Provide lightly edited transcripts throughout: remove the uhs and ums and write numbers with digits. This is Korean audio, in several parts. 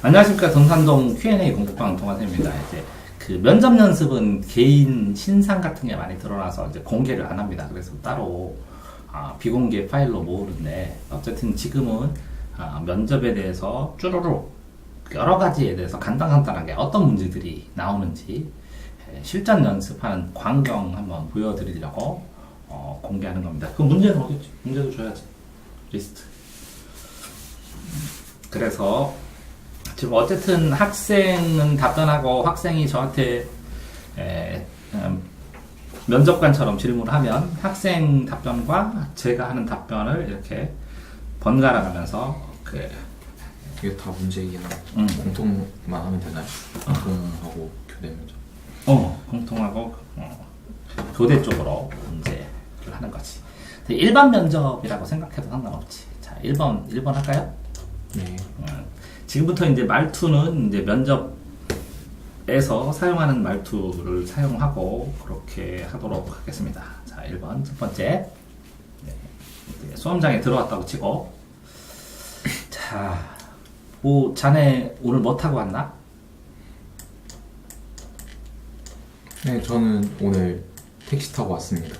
안녕하십니까. 동산동 Q&A 공부방 동환입니다. 이제 그 면접 연습은 개인 신상 같은 게 많이 드러나서 이제 공개를 안 합니다. 그래서 따로 비공개 파일로 모으는데, 어쨌든 지금은 면접에 대해서 쭈루룩 여러 가지에 대해서 간단하게 어떤 문제들이 나오는지 실전 연습하는 광경 한번 보여드리려고 공개하는 겁니다. 그 문제는 어딨지? 문제도 줘야지. 리스트. 그래서 지금 어쨌든 학생은 답변하고, 학생이 저한테 면접관처럼 질문을 하면 학생 답변과 제가 하는 답변을 이렇게 번갈아 가면서 이게 다 문제이긴 한데 공통만 하면 되나요? 공통하고 교대 면접. 공통하고 교대 쪽으로 문제를 하는 거지. 일반 면접이라고 생각해도 상관없지. 자, 1번 할까요? 네. 지금부터 이제 말투는 이제 면접에서 사용하는 말투를 사용하고 그렇게 하도록 하겠습니다. 자, 1번 첫 번째. 네, 수험장에 들어왔다고 치고, 자, 뭐 자네 오늘 뭐 타고 왔나? 네, 저는 오늘 택시 타고 왔습니다.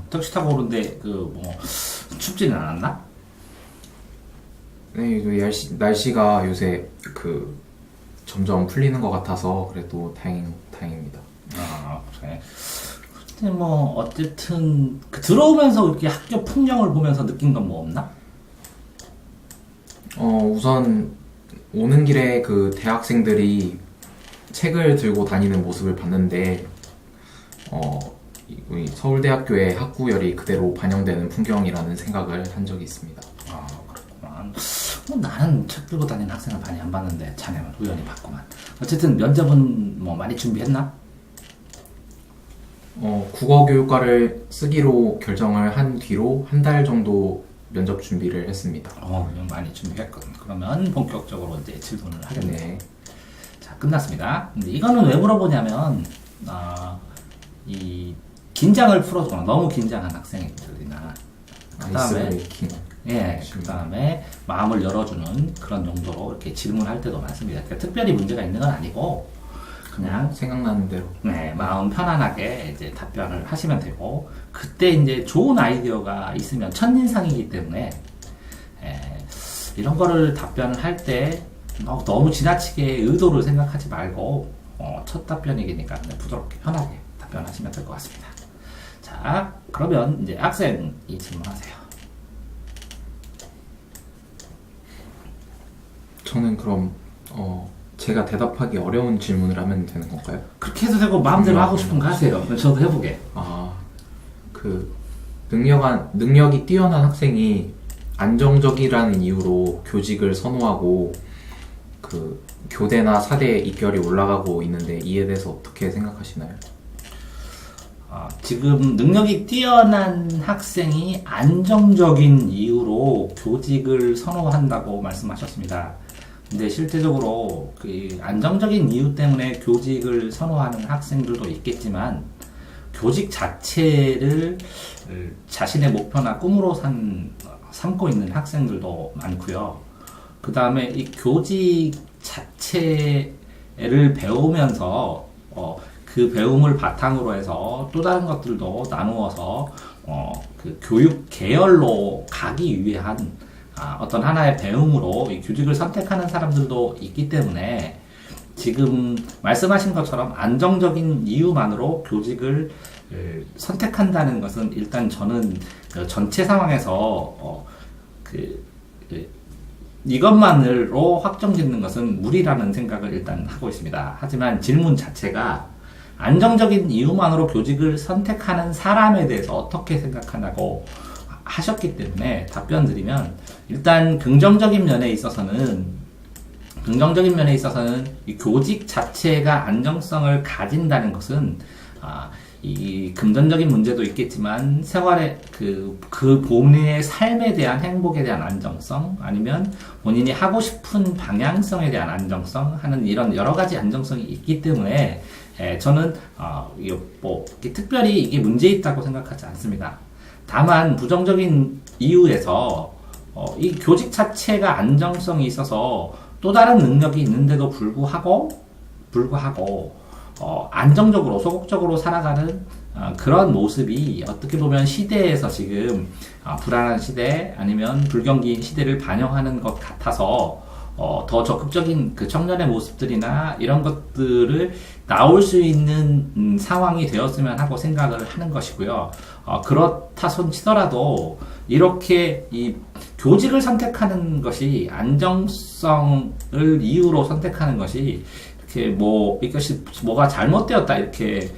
택시 타고 오는데 춥지는 않았나? 네, 날씨가 요새 점점 풀리는 것 같아서 그래도 다행입니다. 그래. 근데 어쨌든 들어오면서 이렇게 학교 풍경을 보면서 느낀 건 뭐 없나? 우선 오는 길에 대학생들이 책을 들고 다니는 모습을 봤는데, 우리 서울대학교의 학구열이 그대로 반영되는 풍경이라는 생각을 한 적이 있습니다. 그렇구만. 나는 책 들고 다니는 학생을 많이 안 봤는데 자네는 우연히 봤구만. 어쨌든 면접은 많이 준비했나? 국어교육과를 쓰기로 결정을 한 뒤로 한 달 정도 면접 준비를 했습니다. 많이 준비했거든. 그러면 본격적으로 이제 질문을 하겠네. 네. 자, 끝났습니다. 근데 이거는 왜 물어보냐면, 이 긴장을 풀어주거나 너무 긴장한 학생들이나, 아이스 브레이킹. 그 다음에 마음을 열어주는 그런 용도로 이렇게 질문할 때도 많습니다. 그러니까 특별히 문제가 있는 건 아니고, 그냥 생각나는 대로. 마음 편안하게 이제 답변을 하시면 되고, 그때 이제 좋은 아이디어가 있으면 첫인상이기 때문에, 이런 거를 답변을 할 때 너무 지나치게 의도를 생각하지 말고, 첫 답변이니까 그냥 부드럽게 편하게 답변하시면 될 것 같습니다. 자, 그러면 이제 학생이 질문하세요. 저는 그럼 제가 대답하기 어려운 질문을 하면 되는 건가요? 그렇게 해도 되고 마음대로 하고 싶은 거 하세요. 저도 해보게. 능력이 뛰어난 학생이 안정적이라는 이유로 교직을 선호하고 교대나 사대 입결이 올라가고 있는데, 이에 대해서 어떻게 생각하시나요? 지금 능력이 뛰어난 학생이 안정적인 이유로 교직을 선호한다고 말씀하셨습니다. 근데 실제적으로 안정적인 이유 때문에 교직을 선호하는 학생들도 있겠지만, 교직 자체를 자신의 목표나 꿈으로 삼고 있는 학생들도 많고요. 그 다음에 이 교직 자체를 배우면서 그 배움을 바탕으로 해서 또 다른 것들도 나누어서 교육 계열로 가기 위한 어떤 하나의 배움으로 이 교직을 선택하는 사람들도 있기 때문에, 지금 말씀하신 것처럼 안정적인 이유만으로 교직을 선택한다는 것은, 일단 저는 전체 상황에서 이것만으로 확정짓는 것은 무리라는 생각을 일단 하고 있습니다. 하지만 질문 자체가 안정적인 이유만으로 교직을 선택하는 사람에 대해서 어떻게 생각하냐고 하셨기 때문에 답변 드리면, 일단 긍정적인 면에 있어서는 이 교직 자체가 안정성을 가진다는 것은, 이 금전적인 문제도 있겠지만 생활의 그 본인의 삶에 대한 행복에 대한 안정성, 아니면 본인이 하고 싶은 방향성에 대한 안정성 하는 이런 여러 가지 안정성이 있기 때문에, 저는 특별히 이게 문제 있다고 생각하지 않습니다. 다만 부정적인 이유에서 이 교직 자체가 안정성이 있어서 또 다른 능력이 있는데도 불구하고 안정적으로 소극적으로 살아가는 그런 모습이 어떻게 보면 시대에서 지금 불안한 시대 아니면 불경기인 시대를 반영하는 것 같아서 더 적극적인 그 청년의 모습들이나 이런 것들을 나올 수 있는 상황이 되었으면 하고 생각을 하는 것이고요. 그렇다 손 치더라도 이렇게 이 교직을 선택하는 것이 안정성을 이유로 선택하는 것이 이렇게 이것이 뭐가 잘못되었다 이렇게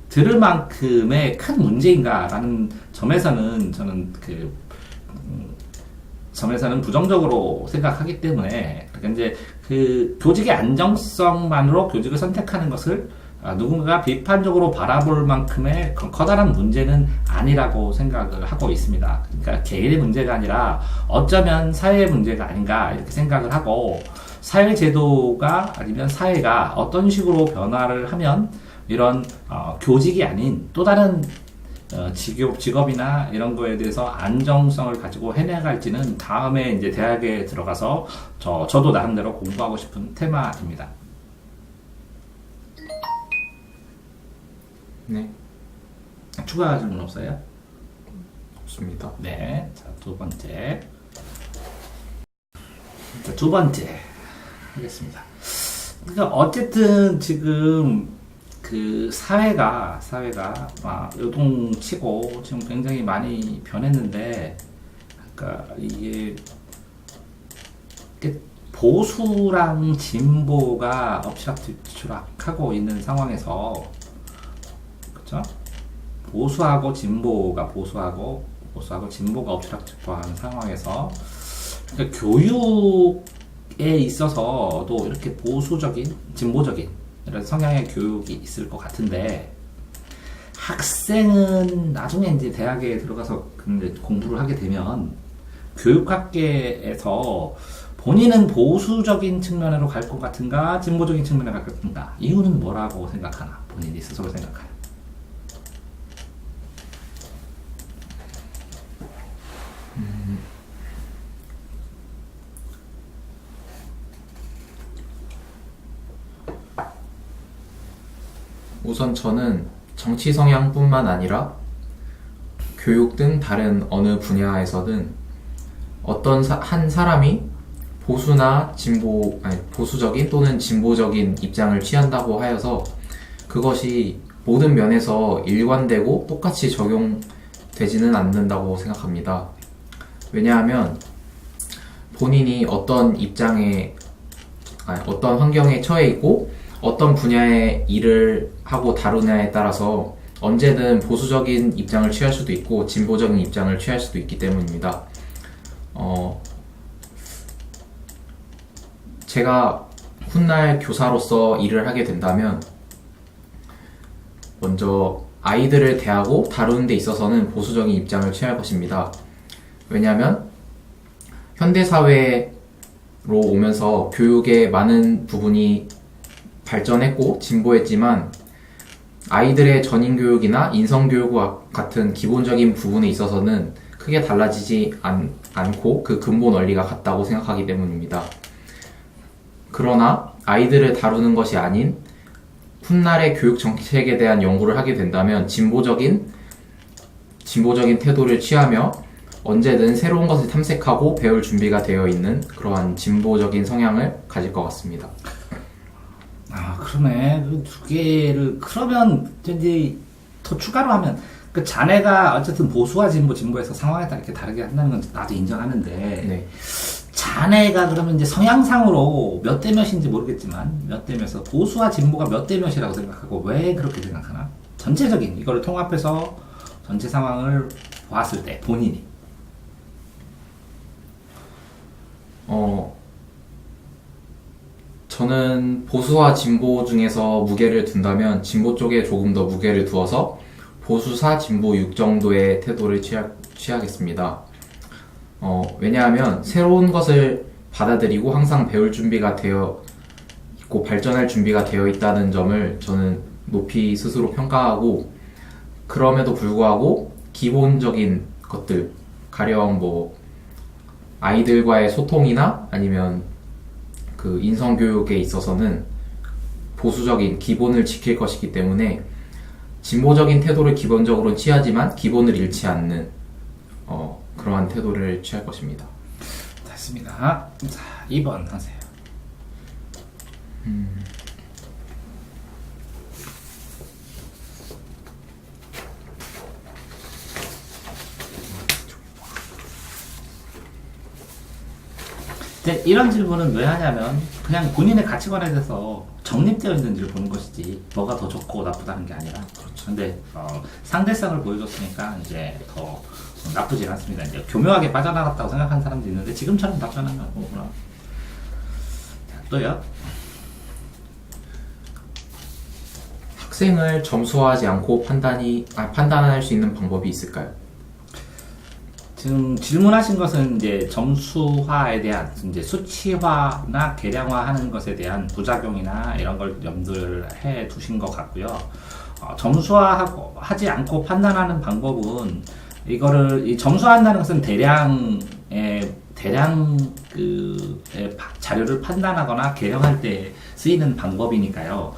들을 만큼의 큰 문제인가라는 점에서는 저는 점에서는 부정적으로 생각하기 때문에 그러니까 이제 그 교직의 안정성만으로 교직을 선택하는 것을 누군가가 비판적으로 바라볼 만큼의 커다란 문제는 아니라고 생각을 하고 있습니다. 그러니까 개인의 문제가 아니라 어쩌면 사회의 문제가 아닌가 이렇게 생각을 하고 사회 제도가 아니면 사회가 어떤 식으로 변화를 하면 이런 교직이 아닌 또 다른 직업이나 이런 거에 대해서 안정성을 가지고 해나갈지는 다음에 이제 대학에 들어가서 저도 나름대로 공부하고 싶은 테마입니다. 네, 추가 질문 없어요? 없습니다. 네, 자, 두 번째. 자, 두 번째 하겠습니다. 그러니까 어쨌든 지금 그 사회가 요동치고 지금 굉장히 많이 변했는데, 그러니까 이게 보수랑 진보가 엎치락뒤치락하고 있는 상황에서, 그렇죠? 보수하고 진보가 엎치락뒤치락하는 상황에서, 그러니까 교육에 있어서도 이렇게 보수적인, 진보적인 이런 성향의 교육이 있을 것 같은데, 학생은 나중에 이제 대학에 들어가서 공부를 하게 되면 교육학계에서 본인은 보수적인 측면으로 갈 것 같은가, 진보적인 측면으로 갈 것 같은가, 이유는 뭐라고 생각하나, 본인이 스스로 생각하나. 우선 저는 정치 성향뿐만 아니라 교육 등 다른 어느 분야에서든 어떤 한 사람이 보수적인 또는 진보적인 입장을 취한다고 하여서 그것이 모든 면에서 일관되고 똑같이 적용되지는 않는다고 생각합니다. 왜냐하면 본인이 어떤 환경에 처해 있고 어떤 분야의 일을 하고 다루냐에 따라서 언제든 보수적인 입장을 취할 수도 있고 진보적인 입장을 취할 수도 있기 때문입니다. 제가 훗날 교사로서 일을 하게 된다면 먼저 아이들을 대하고 다루는 데 있어서는 보수적인 입장을 취할 것입니다. 왜냐하면 현대사회로 오면서 교육의 많은 부분이 발전했고 진보했지만 아이들의 전인교육이나 인성교육 같은 기본적인 부분에 있어서는 크게 달라지지 않고 그 근본 원리가 같다고 생각하기 때문입니다. 그러나 아이들을 다루는 것이 아닌 훗날의 교육 정책에 대한 연구를 하게 된다면 진보적인 태도를 취하며 언제든 새로운 것을 탐색하고 배울 준비가 되어 있는 그러한 진보적인 성향을 가질 것 같습니다. 그러네. 그 두 개를, 그러면, 이제, 더 추가로 하면, 그 자네가 어쨌든 보수와 진보에서 상황에 따라 이렇게 다르게 한다는 건 나도 인정하는데, 네. 자네가 그러면 이제 성향상으로 몇 대 몇인지 모르겠지만, 몇 대 몇에서 보수와 진보가 몇 대 몇이라고 생각하고, 왜 그렇게 생각하나? 전체적인, 이거를 통합해서 전체 상황을 보았을 때, 본인이. 저는 보수와 진보 중에서 무게를 둔다면 진보 쪽에 조금 더 무게를 두어서 보수 4, 진보 6 정도의 태도를 취하겠습니다. 왜냐하면 새로운 것을 받아들이고 항상 배울 준비가 되어 있고 발전할 준비가 되어 있다는 점을 저는 높이 스스로 평가하고, 그럼에도 불구하고 기본적인 것들, 가령 아이들과의 소통이나 아니면 그 인성교육에 있어서는 보수적인 기본을 지킬 것이기 때문에 진보적인 태도를 기본적으로 취하지만 기본을 잃지 않는 그러한 태도를 취할 것입니다. 됐습니다. 자, 2번 하세요. 이제 이런 질문은 왜 하냐면 그냥 본인의 가치관에 대해서 정립되어 있는지를 보는 것이지 뭐가 더 좋고 나쁘다는 게 아니라. 그렇죠. 근데 상대성을 보여줬으니까 이제 더 나쁘진 않습니다. 이제 교묘하게 빠져나갔다고 생각하는 사람도 있는데 지금처럼 답변하면 뭐구나. 자, 또요. 학생을 점수화하지 않고 판단할 수 있는 방법이 있을까요? 지금 질문하신 것은 이제 점수화에 대한 이제 수치화나 계량화하는 것에 대한 부작용이나 이런 걸 염두를 해 두신 것 같고요. 점수화하고 하지 않고 판단하는 방법은 이거를 이 점수화한다는 것은 대량 자료를 판단하거나 계량할 때 쓰이는 방법이니까요.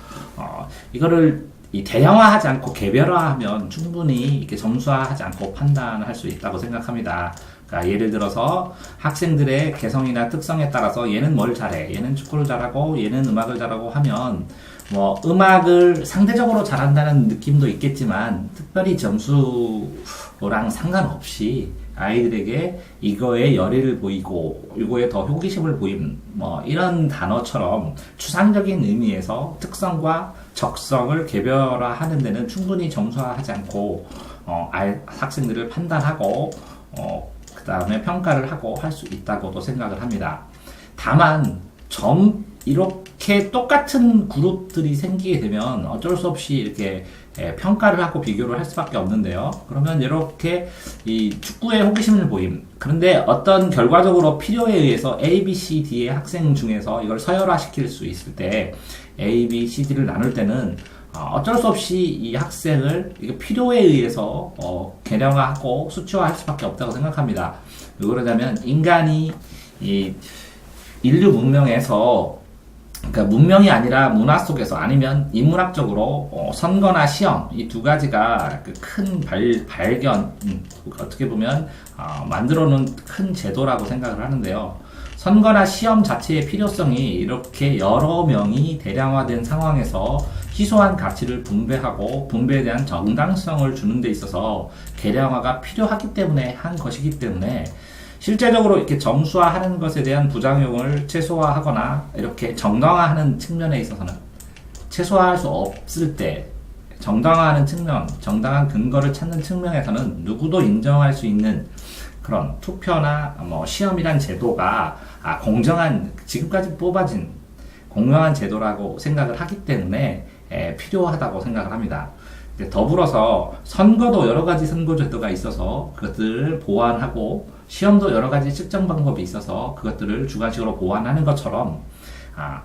이거를 이 대형화하지 않고 개별화하면 충분히 이렇게 점수화하지 않고 판단할 수 있다고 생각합니다. 그러니까 예를 들어서 학생들의 개성이나 특성에 따라서 얘는 뭘 잘해, 얘는 축구를 잘하고 얘는 음악을 잘하고 하면 뭐 음악을 상대적으로 잘한다는 느낌도 있겠지만 특별히 점수랑 상관없이 아이들에게 이거에 열의를 보이고 이거에 더 호기심을 보임 뭐 이런 단어처럼 추상적인 의미에서 특성과 적성을 개별화하는 데는 충분히 점수화하지 않고 학생들을 판단하고 그 다음에 평가를 하고 할 수 있다고도 생각을 합니다. 다만 이렇게 똑같은 그룹들이 생기게 되면 어쩔 수 없이 이렇게 평가를 하고 비교를 할 수밖에 없는데요. 그러면 이렇게 이 축구에 호기심을 보임. 그런데 어떤 결과적으로 필요에 의해서 A, B, C, D의 학생 중에서 이걸 서열화시킬 수 있을 때 A, B, C, D를 나눌 때는 어쩔 수 없이 이 학생을 필요에 의해서 개량화하고 수치화할 수밖에 없다고 생각합니다. 왜 그러냐면 인간이 이 인류 문명에서 그러니까 문명이 아니라 문화 속에서 아니면 인문학적으로 선거나 시험 이 두 가지가 그 큰 발견 어떻게 보면 만들어 놓은 큰 제도라고 생각을 하는데요. 선거나 시험 자체의 필요성이 이렇게 여러 명이 대량화된 상황에서 희소한 가치를 분배하고 분배에 대한 정당성을 주는 데 있어서 계량화가 필요하기 때문에 한 것이기 때문에 실제적으로 이렇게 점수화하는 것에 대한 부작용을 최소화하거나 이렇게 정당화하는 측면에 있어서는 최소화할 수 없을 때 정당화하는 측면, 정당한 근거를 찾는 측면에서는 누구도 인정할 수 있는 그런 투표나 뭐 시험이란 제도가 공정한 지금까지 뽑아진 공정한 제도라고 생각을 하기 때문에 필요하다고 생각을 합니다. 더불어서 선거도 여러 가지 선거 제도가 있어서 그것들을 보완하고 시험도 여러 가지 측정 방법이 있어서 그것들을 주관식으로 보완하는 것처럼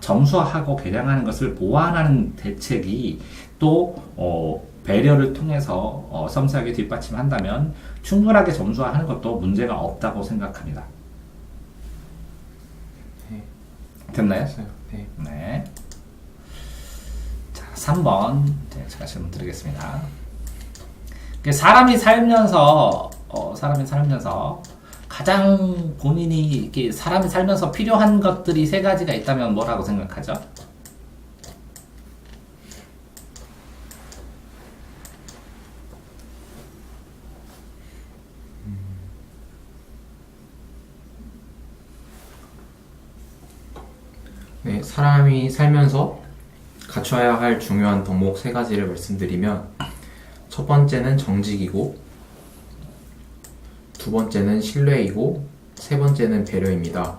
점수화하고 계량하는 것을 보완하는 대책이 또 배려를 통해서 섬세하게 뒷받침한다면 충분하게 점수화하는 것도 문제가 없다고 생각합니다. 네. 됐나요? 네. 네. 자, 3번 제가 질문 드리겠습니다. 사람이 살면서 가장 본인이 이렇게 사람이 살면서 필요한 것들이 세 가지가 있다면 뭐라고 생각하죠? 네, 사람이 살면서 갖춰야 할 중요한 덕목 세 가지를 말씀드리면 첫 번째는 정직이고 두 번째는 신뢰이고 세 번째는 배려입니다.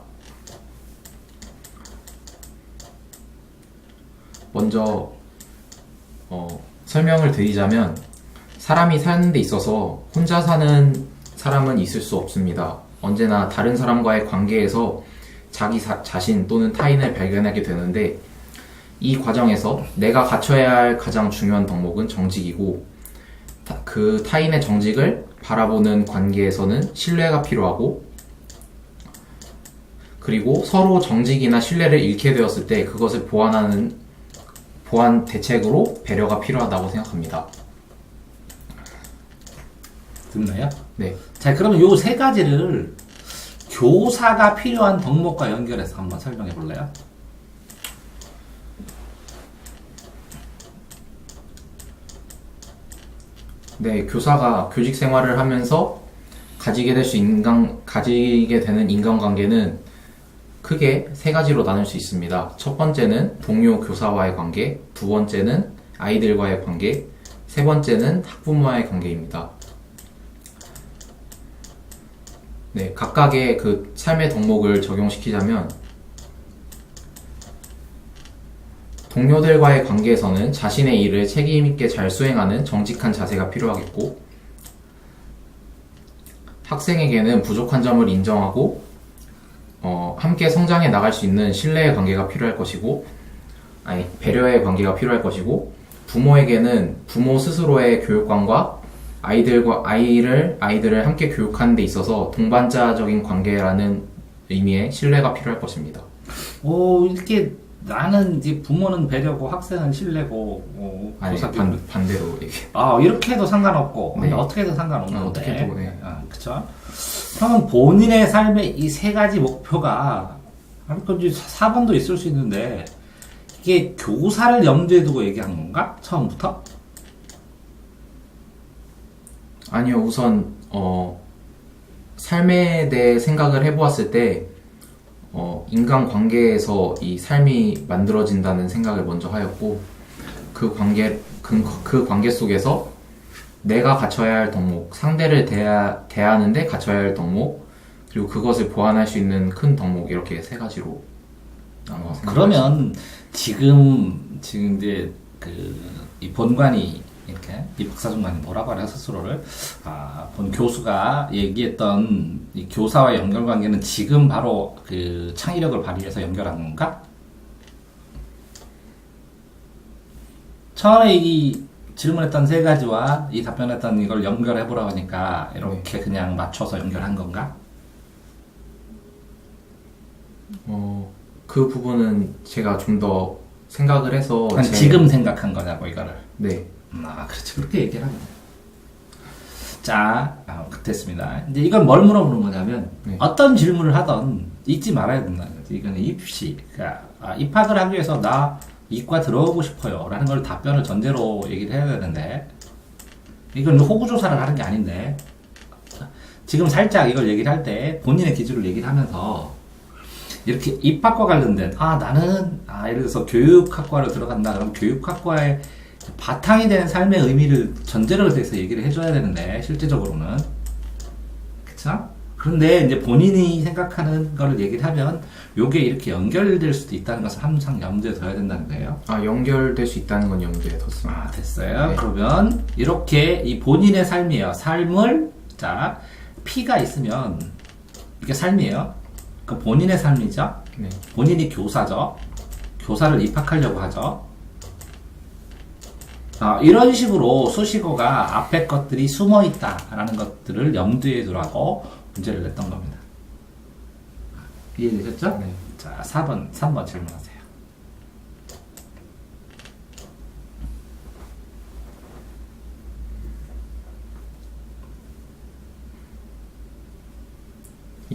먼저 설명을 드리자면 사람이 사는 데 있어서 혼자 사는 사람은 있을 수 없습니다. 언제나 다른 사람과의 관계에서 자기 자신 또는 타인을 발견하게 되는데 이 과정에서 내가 갖춰야 할 가장 중요한 덕목은 정직이고 그 타인의 정직을 바라보는 관계에서는 신뢰가 필요하고 그리고 서로 정직이나 신뢰를 잃게 되었을 때 그것을 보완 대책으로 배려가 필요하다고 생각합니다. 듣나요? 네. 자, 그러면 요 세 가지를 교사가 필요한 덕목과 연결해서 한번 설명해 볼래요? 네, 교사가 교직 생활을 하면서 가지게 되는 인간관계는 크게 세 가지로 나눌 수 있습니다. 첫 번째는 동료 교사와의 관계, 두 번째는 아이들과의 관계, 세 번째는 학부모와의 관계입니다. 네, 각각의 그 삶의 덕목을 적용시키자면 동료들과의 관계에서는 자신의 일을 책임있게 잘 수행하는 정직한 자세가 필요하겠고, 학생에게는 부족한 점을 인정하고 함께 성장해 나갈 수 있는 신뢰의 관계가 필요할 것이고, 배려의 관계가 필요할 것이고, 부모에게는 부모 스스로의 교육관과 아이들을 함께 교육하는 데 있어서 동반자적인 관계라는 의미의 신뢰가 필요할 것입니다. 이렇게 나는 이제 부모는 배려고 학생은 신뢰고 반대로 얘기. 이렇게 해도 상관없고 네. 어떻게 해도 상관없는 건데. 어떻게 해도 네. 그쵸? 그러면 본인의 삶의 이 세 가지 목표가 4번도 있을 수 있는데 이게 교사를 염두에 두고 얘기한 건가? 처음부터? 아니요, 우선 삶에 대해 생각을 해보았을 때 인간관계에서 이 삶이 만들어진다는 생각을 먼저 하였고, 그 관계 속에서 내가 갖춰야 할 덕목, 상대를 대하는데 갖춰야 할 덕목, 그리고 그것을 보완할 수 있는 큰 덕목, 이렇게 세 가지로 나눠 생각했습니다. 그러면 지금 이제 이 본관이 이렇게 이 박사중관이 뭐라고 하냐 스스로를 본 교수가 얘기했던 이 교사와의 연결관계는 지금 바로 그 창의력을 발휘해서 연결한 건가? 처음에 이 질문했던 세 가지와 이 답변했던 이걸 연결해보라고 하니까 이렇게 그냥 맞춰서 연결한 건가? 그 부분은 제가 좀 더 생각을 해서 지금 생각한 거냐고 이거를. 네. 그렇지. 그렇게 얘기를 하면 돼요. 자, 됐습니다. 이제 이건 뭘 물어보는 거냐면, 네. 어떤 질문을 하던 잊지 말아야 된다는 거지. 이거는 입시. 그러니까, 입학을 하기 위해서 나 이과 들어오고 싶어요. 라는 걸 답변을 전제로 얘기를 해야 되는데, 이건 호구조사를 하는 게 아닌데, 지금 살짝 이걸 얘기를 할 때 본인의 기준을 얘기를 하면서, 이렇게 입학과 관련된, 나는, 예를 들어서 교육학과로 들어간다. 그럼 교육학과의 바탕이 되는 삶의 의미를 전제로 해서 얘기를 해줘야 되는데, 실제적으로는. 그쵸? 그런데 이제 본인이 생각하는 거를 얘기를 하면, 요게 이렇게 연결될 수도 있다는 것을 항상 염두에 둬야 된다는 거예요. 연결될 수 있다는 건 염두에 뒀습니다. 됐어요. 네. 그러면, 이렇게 이 본인의 삶이에요. 삶을, P가 있으면, 이게 삶이에요. 그 본인의 삶이죠. 네. 본인이 교사죠. 교사를 입학하려고 하죠. 이런 식으로 수식어가 앞에 것들이 숨어 있다라는 것들을 염두에 두라고 문제를 냈던 겁니다. 이해되셨죠? 네. 자, 3번 질문하세요.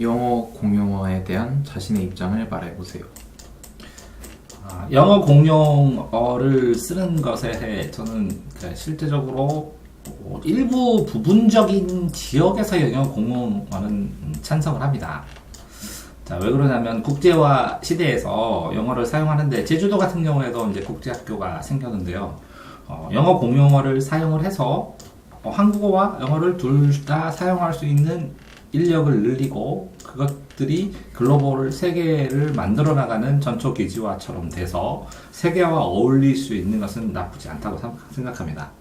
영어 공용어에 대한 자신의 입장을 말해보세요. 영어 공용어를 쓰는 것에 저는 실제적으로 일부 부분적인 지역에서의 영어 공용어는 찬성을 합니다. 자, 왜 그러냐면 국제화 시대에서 영어를 사용하는데 제주도 같은 경우에도 이제 국제학교가 생겼는데요. 영어 공용어를 사용을 해서 한국어와 영어를 둘 다 사용할 수 있는 인력을 늘리고 그것들이 글로벌 세계를 만들어 나가는 전초기지화처럼 돼서 세계와 어울릴 수 있는 것은 나쁘지 않다고 생각합니다.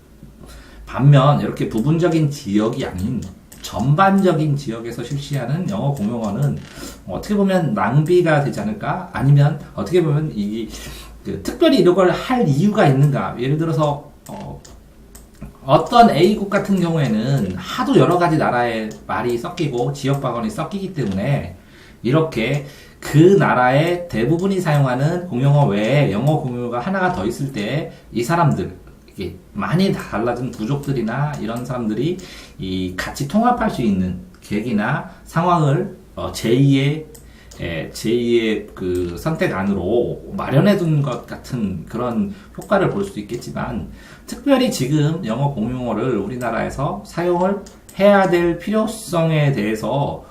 반면 이렇게 부분적인 지역이 아닌 전반적인 지역에서 실시하는 영어 공용어는 어떻게 보면 낭비가 되지 않을까? 아니면 어떻게 보면 특별히 이런 걸 할 이유가 있는가? 예를 들어서 어떤 A국 같은 경우에는 하도 여러 가지 나라의 말이 섞이고 지역 방언이 섞이기 때문에 이렇게 그 나라의 대부분이 사용하는 공용어 외에 영어 공용어가 하나가 더 있을 때 이 사람들, 이게 많이 달라진 부족들이나 이런 사람들이 이 같이 통합할 수 있는 계기나 상황을 제2의 그 선택안으로 마련해 둔 것 같은 그런 효과를 볼 수도 있겠지만, 특별히 지금 영어 공용어를 우리나라에서 사용을 해야 될 필요성에 대해서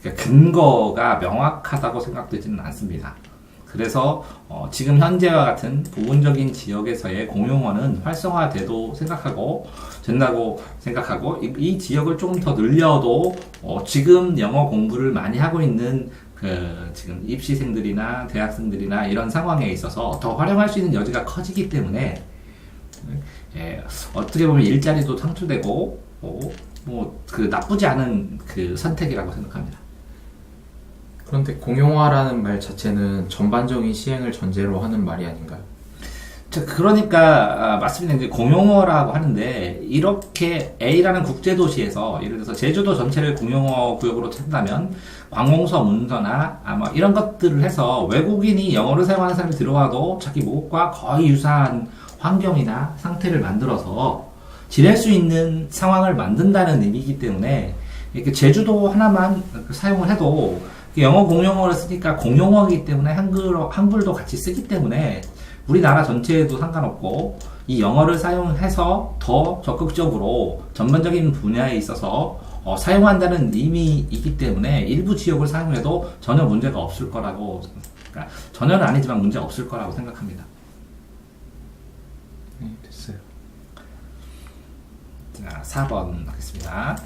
그러니까 근거가 명확하다고 생각되지는 않습니다. 그래서 지금 현재와 같은 부분적인 지역에서의 공용어는 활성화돼도 된다고 생각하고 이 지역을 조금 더 늘려도 지금 영어 공부를 많이 하고 있는 지금 입시생들이나 대학생들이나 이런 상황에 있어서 더 활용할 수 있는 여지가 커지기 때문에 어떻게 보면 일자리도 창출되고 나쁘지 않은 그 선택이라고 생각합니다. 그런데 공용화라는 말 자체는 전반적인 시행을 전제로 하는 말이 아닌가요? 그러니까 말씀드린 이제 공용어라고 하는데, 이렇게 A라는 국제도시에서 예를 들어서 제주도 전체를 공용어 구역으로 찾는다면 관공서 문서나 아마 이런 것들을 해서 외국인이 영어를 사용하는 사람이 들어와도 자기 모국과 거의 유사한 환경이나 상태를 만들어서 지낼 수 있는 상황을 만든다는 의미이기 때문에, 이렇게 제주도 하나만 사용을 해도 영어 공용어를 쓰니까 공용어이기 때문에 한글도 같이 쓰기 때문에 우리나라 전체에도 상관없고, 이 영어를 사용해서 더 적극적으로 전반적인 분야에 있어서 사용한다는 의미이기 때문에 일부 지역을 사용해도 전혀 문제가 없을 거라고, 그러니까 전혀는 아니지만 문제 없을 거라고 생각합니다. 네, 됐어요. 자, 4번 하겠습니다.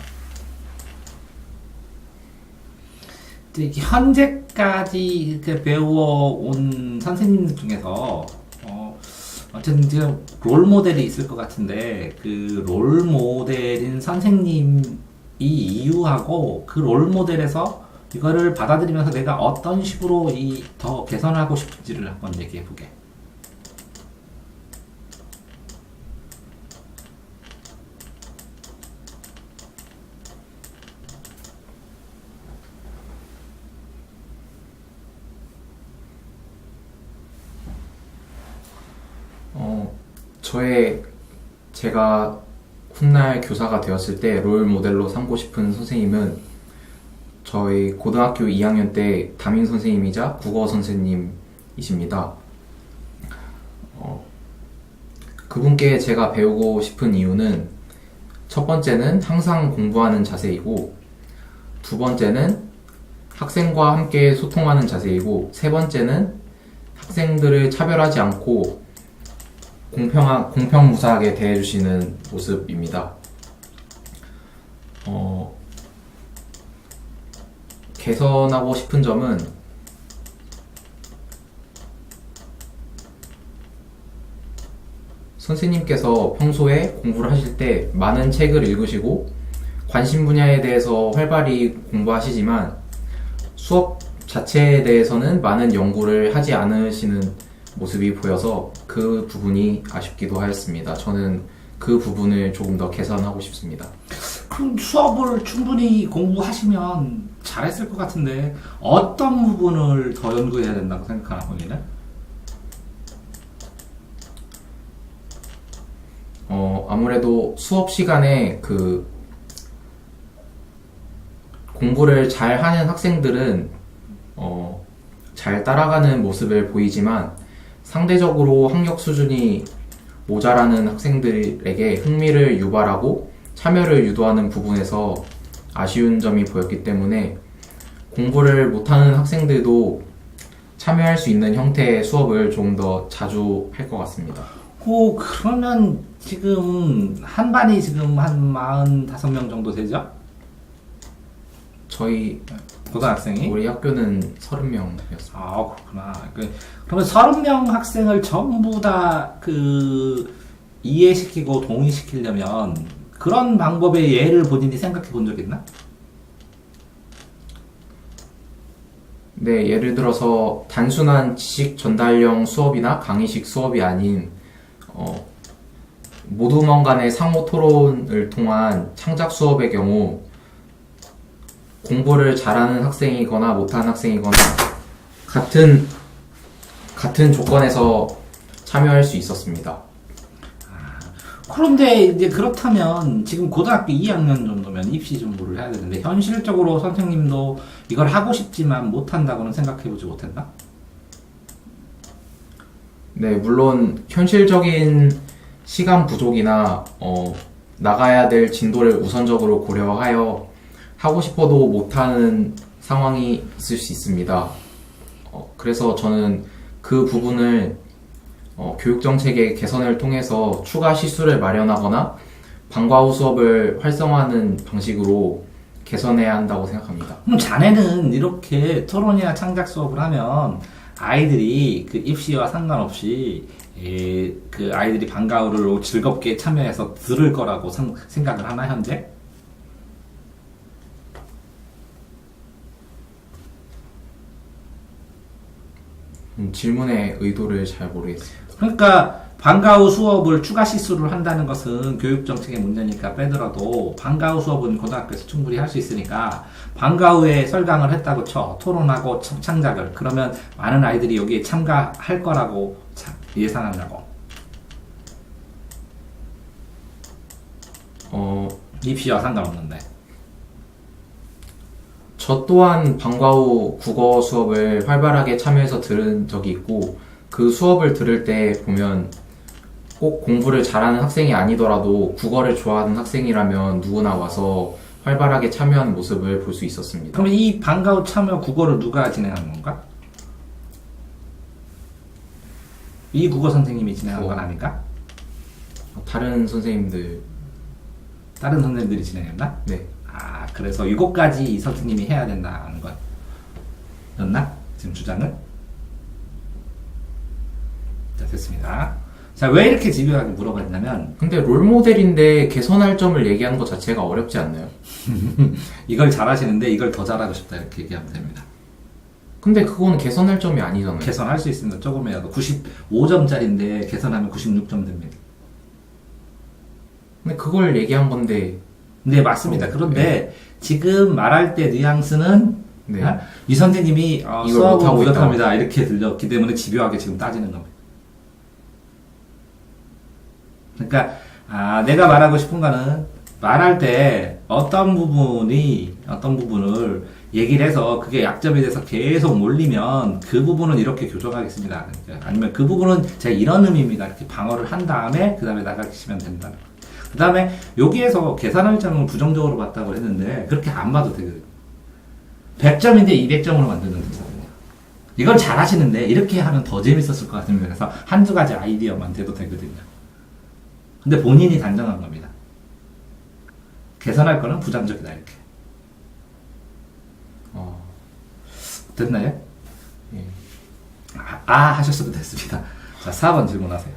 현재까지 이렇게 배워온 선생님들 중에서 어쨌든 지금 롤 모델이 있을 것 같은데, 그 롤 모델인 선생님이 이유하고 그 롤 모델에서 이거를 받아들이면서 내가 어떤 식으로 더 개선하고 싶은지를 한번 얘기해 보게. 제가 훗날 교사가 되었을 때 롤 모델로 삼고 싶은 선생님은 저희 고등학교 2학년 때 담임 선생님이자 국어 선생님이십니다. 그분께 제가 배우고 싶은 이유는, 첫 번째는 항상 공부하는 자세이고, 두 번째는 학생과 함께 소통하는 자세이고, 세 번째는 학생들을 차별하지 않고 공평무사하게 대해주시는 모습입니다. 개선하고 싶은 점은, 선생님께서 평소에 공부를 하실 때 많은 책을 읽으시고 관심 분야에 대해서 활발히 공부하시지만 수업 자체에 대해서는 많은 연구를 하지 않으시는 모습이 보여서 그 부분이 아쉽기도 하였습니다. 저는 그 부분을 조금 더 개선하고 싶습니다. 그럼 수업을 충분히 공부하시면 잘했을 것 같은데, 어떤 부분을 더 연구해야 된다고 생각하나, 본인은? 아무래도 수업 시간에 공부를 잘 하는 학생들은 잘 따라가는 모습을 보이지만, 상대적으로 학력 수준이 모자라는 학생들에게 흥미를 유발하고 참여를 유도하는 부분에서 아쉬운 점이 보였기 때문에, 공부를 못하는 학생들도 참여할 수 있는 형태의 수업을 좀 더 자주 할 것 같습니다. 그러면 지금 한 반이 지금 한 45명 정도 되죠? 저희 고등학생이? 우리 학교는 30명이었습니다. 아, 그렇구나. 그러면 30명 학생을 전부 다 이해시키고 동의시키려면 그런 방법의 예를 본인이 생각해 본 적 있나? 네, 예를 들어서 단순한 지식 전달형 수업이나 강의식 수업이 아닌 모두먼 간의 상호 토론을 통한 창작 수업의 경우, 공부를 잘하는 학생이거나 못하는 학생이거나 같은 조건에서 참여할 수 있었습니다. 그런데 이제 그렇다면 지금 고등학교 2학년 정도면 입시 공부를 해야 되는데 현실적으로 선생님도 이걸 하고 싶지만 못한다고는 생각해보지 못했나? 네, 물론 현실적인 시간 부족이나 나가야 될 진도를 우선적으로 고려하여 하고 싶어도 못하는 상황이 있을 수 있습니다. 그래서 저는 그 부분을 교육정책의 개선을 통해서 추가 시수를 마련하거나 방과 후 수업을 활성화하는 방식으로 개선해야 한다고 생각합니다. 그럼 자네는 이렇게 토론이나 창작 수업을 하면 아이들이 그 입시와 상관없이 그 아이들이 방과 후를 즐겁게 참여해서 들을 거라고 생각을 하나 현재? 질문의 의도를 잘 모르겠어요. 그러니까 방과 후 수업을 추가 시수를 한다는 것은 교육 정책의 문제니까 빼더라도 방과 후 수업은 고등학교에서 충분히 할 수 있으니까 방과 후에 설강을 했다고 쳐 토론하고 창작을 그러면 많은 아이들이 여기에 참가할 거라고 예상한다고. 입시와 상관없는데. 저 또한 방과 후 국어 수업을 활발하게 참여해서 들은 적이 있고 그 수업을 들을 때 보면 꼭 공부를 잘하는 학생이 아니더라도 국어를 좋아하는 학생이라면 누구나 와서 활발하게 참여하는 모습을 볼 수 있었습니다. 그러면 이 방과 후 참여 국어를 누가 진행하는 건가? 이 국어 선생님이 진행한 건 아닌가? 다른 선생님들, 다른 선생님들이 진행했나? 네. 아, 그래서 이것까지 이 선생님이 해야 된다는 거였나? 지금 주장은? 자, 됐습니다. 자, 왜 이렇게 집요하게 물어봤냐면, 근데 롤모델인데 개선할 점을 얘기하는 것 자체가 어렵지 않나요? 이걸 잘하시는데 이걸 더 잘하고 싶다 이렇게 얘기하면 됩니다. 근데 그건 개선할 점이 아니잖아요. 개선할 수 있습니다. 조금이라도 95점짜리인데 개선하면 96점 됩니다. 근데 그걸 얘기한 건데. 네, 맞습니다. 그런데 지금 말할 때 뉘앙스는 네. 이 선생님이 이걸 수업을 못하고 못합니다. 이렇게 들렸기 때문에 집요하게 지금 따지는 겁니다. 그러니까 내가 말하고 싶은 거는 말할 때 어떤 부분을 얘기를 해서 그게 약점이 돼서 계속 몰리면 그 부분은 이렇게 교정하겠습니다. 그러니까 아니면 그 부분은 제가 이런 의미입니다. 이렇게 방어를 한 다음에 그 다음에 나가시면 된다. 그 다음에 여기에서 계산할 점을 부정적으로 봤다고 했는데 그렇게 안 봐도 되거든요. 100점인데 200점으로 만드는 거거든요. 이걸 잘 하시는데 이렇게 하면 더 재밌었을 것 같은 면에서 한두 가지 아이디어만 돼도 되거든요. 근데 본인이 단정한 겁니다. 개선할 거는 부정적이다 이렇게. 됐나요? 예. 하셨어도 됐습니다. 자, 4번 질문하세요.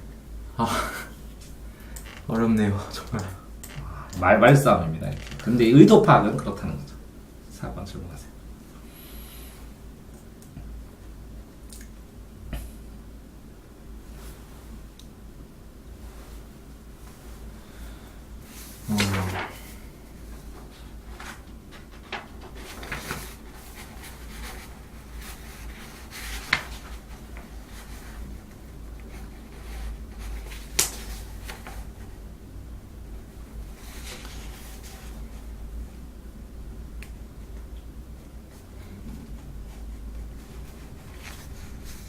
어렵네요, 정말. 말싸움입니다. 이렇게. 근데 의도 파악은 그렇다는 거죠. 4번 질문하세요.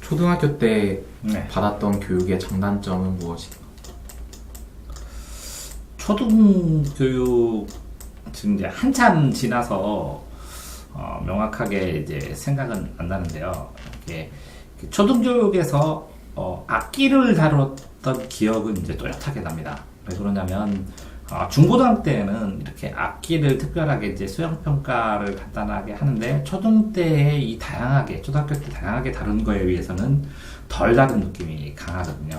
초등학교 때 네. 받았던 교육의 장단점은 무엇인가? 초등교육 지금 이제 한참 지나서 명확하게 이제 생각은 안 나는데요. 이게 초등교육에서 악기를 다뤘던 기억은 이제 또렷하게 납니다. 왜 그러냐면 중고등학교 때는 이렇게 악기를 특별하게 이제 수행평가를 간단하게 하는데 초등 때에 초등학교 때 다양하게 다룬 거에 비해서는 덜 다른 느낌이 강하거든요.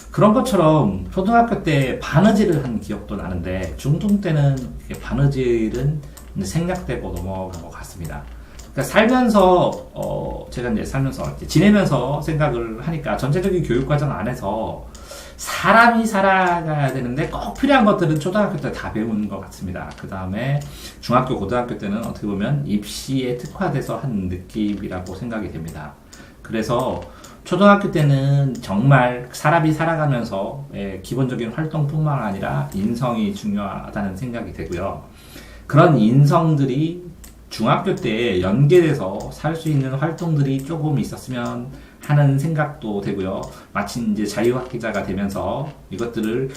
그런 것처럼 초등학교 때 바느질을 한 기억도 나는데 중등 때는 바느질은 생략되고 넘어간 것 같습니다. 그러니까 살면서 제가 이제 살면서 지내면서 생각을 하니까 전체적인 교육 과정 안에서 사람이 살아가야 되는데 꼭 필요한 것들은 초등학교 때 다 배우는 것 같습니다. 그 다음에 중학교, 고등학교 때는 어떻게 보면 입시에 특화돼서 한 느낌이라고 생각이 됩니다. 그래서 초등학교 때는 정말 사람이 살아가면서 기본적인 활동뿐만 아니라 인성이 중요하다는 생각이 되고요. 그런 인성들이 중학교 때 연계돼서 살 수 있는 활동들이 조금 있었으면 하는 생각도 되고요. 마침 이제 자유학기자가 되면서 이것들을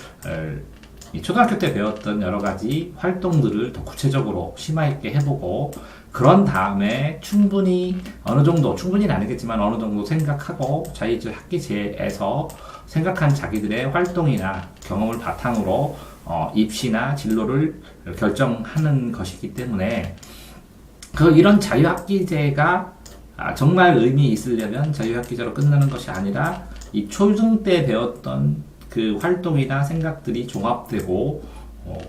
이 초등학교 때 배웠던 여러 가지 활동들을 더 구체적으로 심화 있게 해보고 그런 다음에 충분히 어느 정도 충분히는 아니겠지만 어느 정도 생각하고 자유학기제에서 생각한 자기들의 활동이나 경험을 바탕으로 입시나 진로를 결정하는 것이기 때문에 이런 자유학기제가 정말 의미 있으려면 자유학기제로 끝나는 것이 아니라 이 초중 때 배웠던 그 활동이나 생각들이 종합되고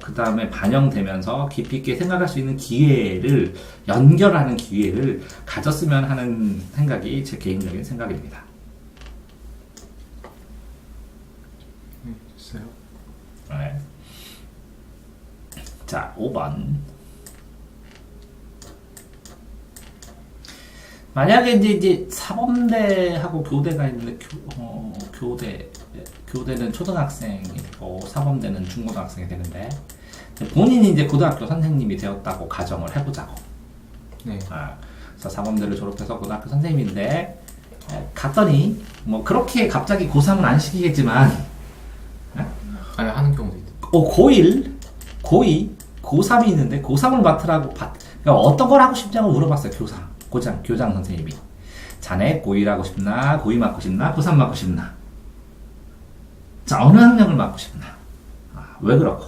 그 다음에 반영되면서 깊이 있게 생각할 수 있는 기회를 연결하는 기회를 가졌으면 하는 생각이 제 개인적인 생각입니다. 됐어요. 네. 자, 5번. 만약에 이제 사범대하고 교대가 있는데 교대는 초등학생이 되고 사범대는 중고등학생이 되는데 본인이 이제 고등학교 선생님이 되었다고 가정을 해보자고. 네. 그래서 사범대를 졸업해서 고등학교 선생님인데 갔더니 뭐 그렇게 갑자기 고3은 안 시키겠지만 아니 하는 경우도 있고. 고1, 고2, 고3이 있는데 고3을 맡으라고 그러니까 어떤 걸 하고 싶냐고 물어봤어요. 교장 선생님이. 자네 고1 하고 싶나? 고2 맡고 싶나? 고3 맡고 싶나? 자, 어느 학년을 맡고 싶나? 왜 그렇고?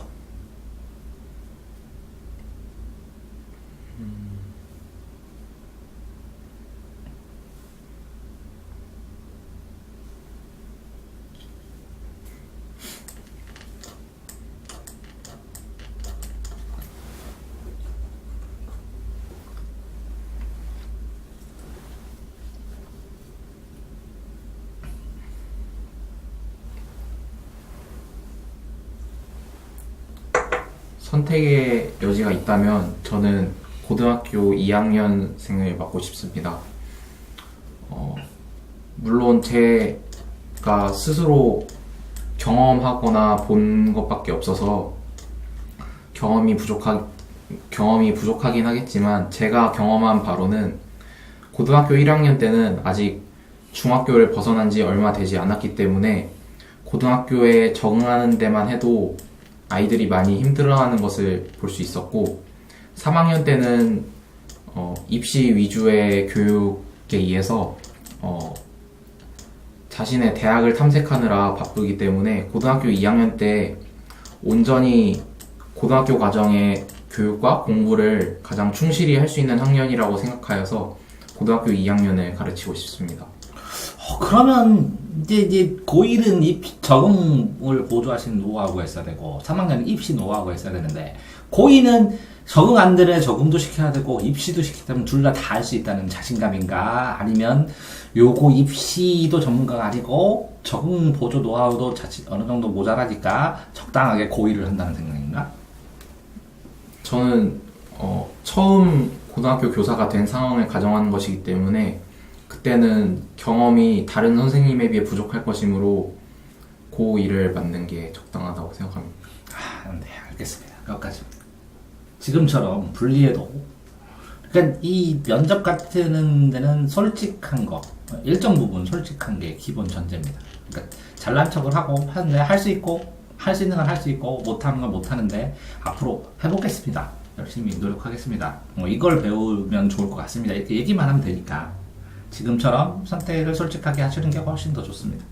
선택의 여지가 있다면 저는 고등학교 2학년생을 맡고 싶습니다. 물론 제가 스스로 경험하거나 본 것밖에 없어서 경험이 부족하긴 하겠지만 제가 경험한 바로는 고등학교 1학년 때는 아직 중학교를 벗어난 지 얼마 되지 않았기 때문에 고등학교에 적응하는 데만 해도 아이들이 많이 힘들어하는 것을 볼 수 있었고 3학년 때는 입시 위주의 교육에 의해서 자신의 대학을 탐색하느라 바쁘기 때문에 고등학교 2학년 때 온전히 고등학교 과정의 교육과 공부를 가장 충실히 할 수 있는 학년이라고 생각하여서 고등학교 2학년을 가르치고 싶습니다. 그러면 이제 고1은 입시 적응을 보조하시는 노하우가 있어야 되고 3학년은 입시 노하우가 있어야 되는데 고2는 적응 안 되래 적응도 시켜야 되고 입시도 시키다 보면 둘 다 할 수 있다는 자신감인가 아니면 요거 입시도 전문가가 아니고 적응 보조 노하우도 어느 정도 모자라니까 적당하게 고1을 한다는 생각인가? 저는 처음 고등학교 교사가 된 상황을 가정하는 것이기 때문에 그때는 경험이 다른 선생님에 비해 부족할 것이므로 고1을 맡는 게 적당하다고 생각합니다. 네, 알겠습니다. 여기까지. 지금처럼 분리해도 그러니까 이 면접 같은 데는 솔직한 거 일정 부분 솔직한 게 기본 전제입니다. 그러니까 잘난 척을 하고 하는데 할 수 있고 할 수 있는 건 할 수 있고 못하는 건 못하는데 앞으로 해보겠습니다. 열심히 노력하겠습니다. 이걸 배우면 좋을 것 같습니다. 이렇게 얘기만 하면 되니까 지금처럼 선택을 솔직하게 하시는 게 훨씬 더 좋습니다.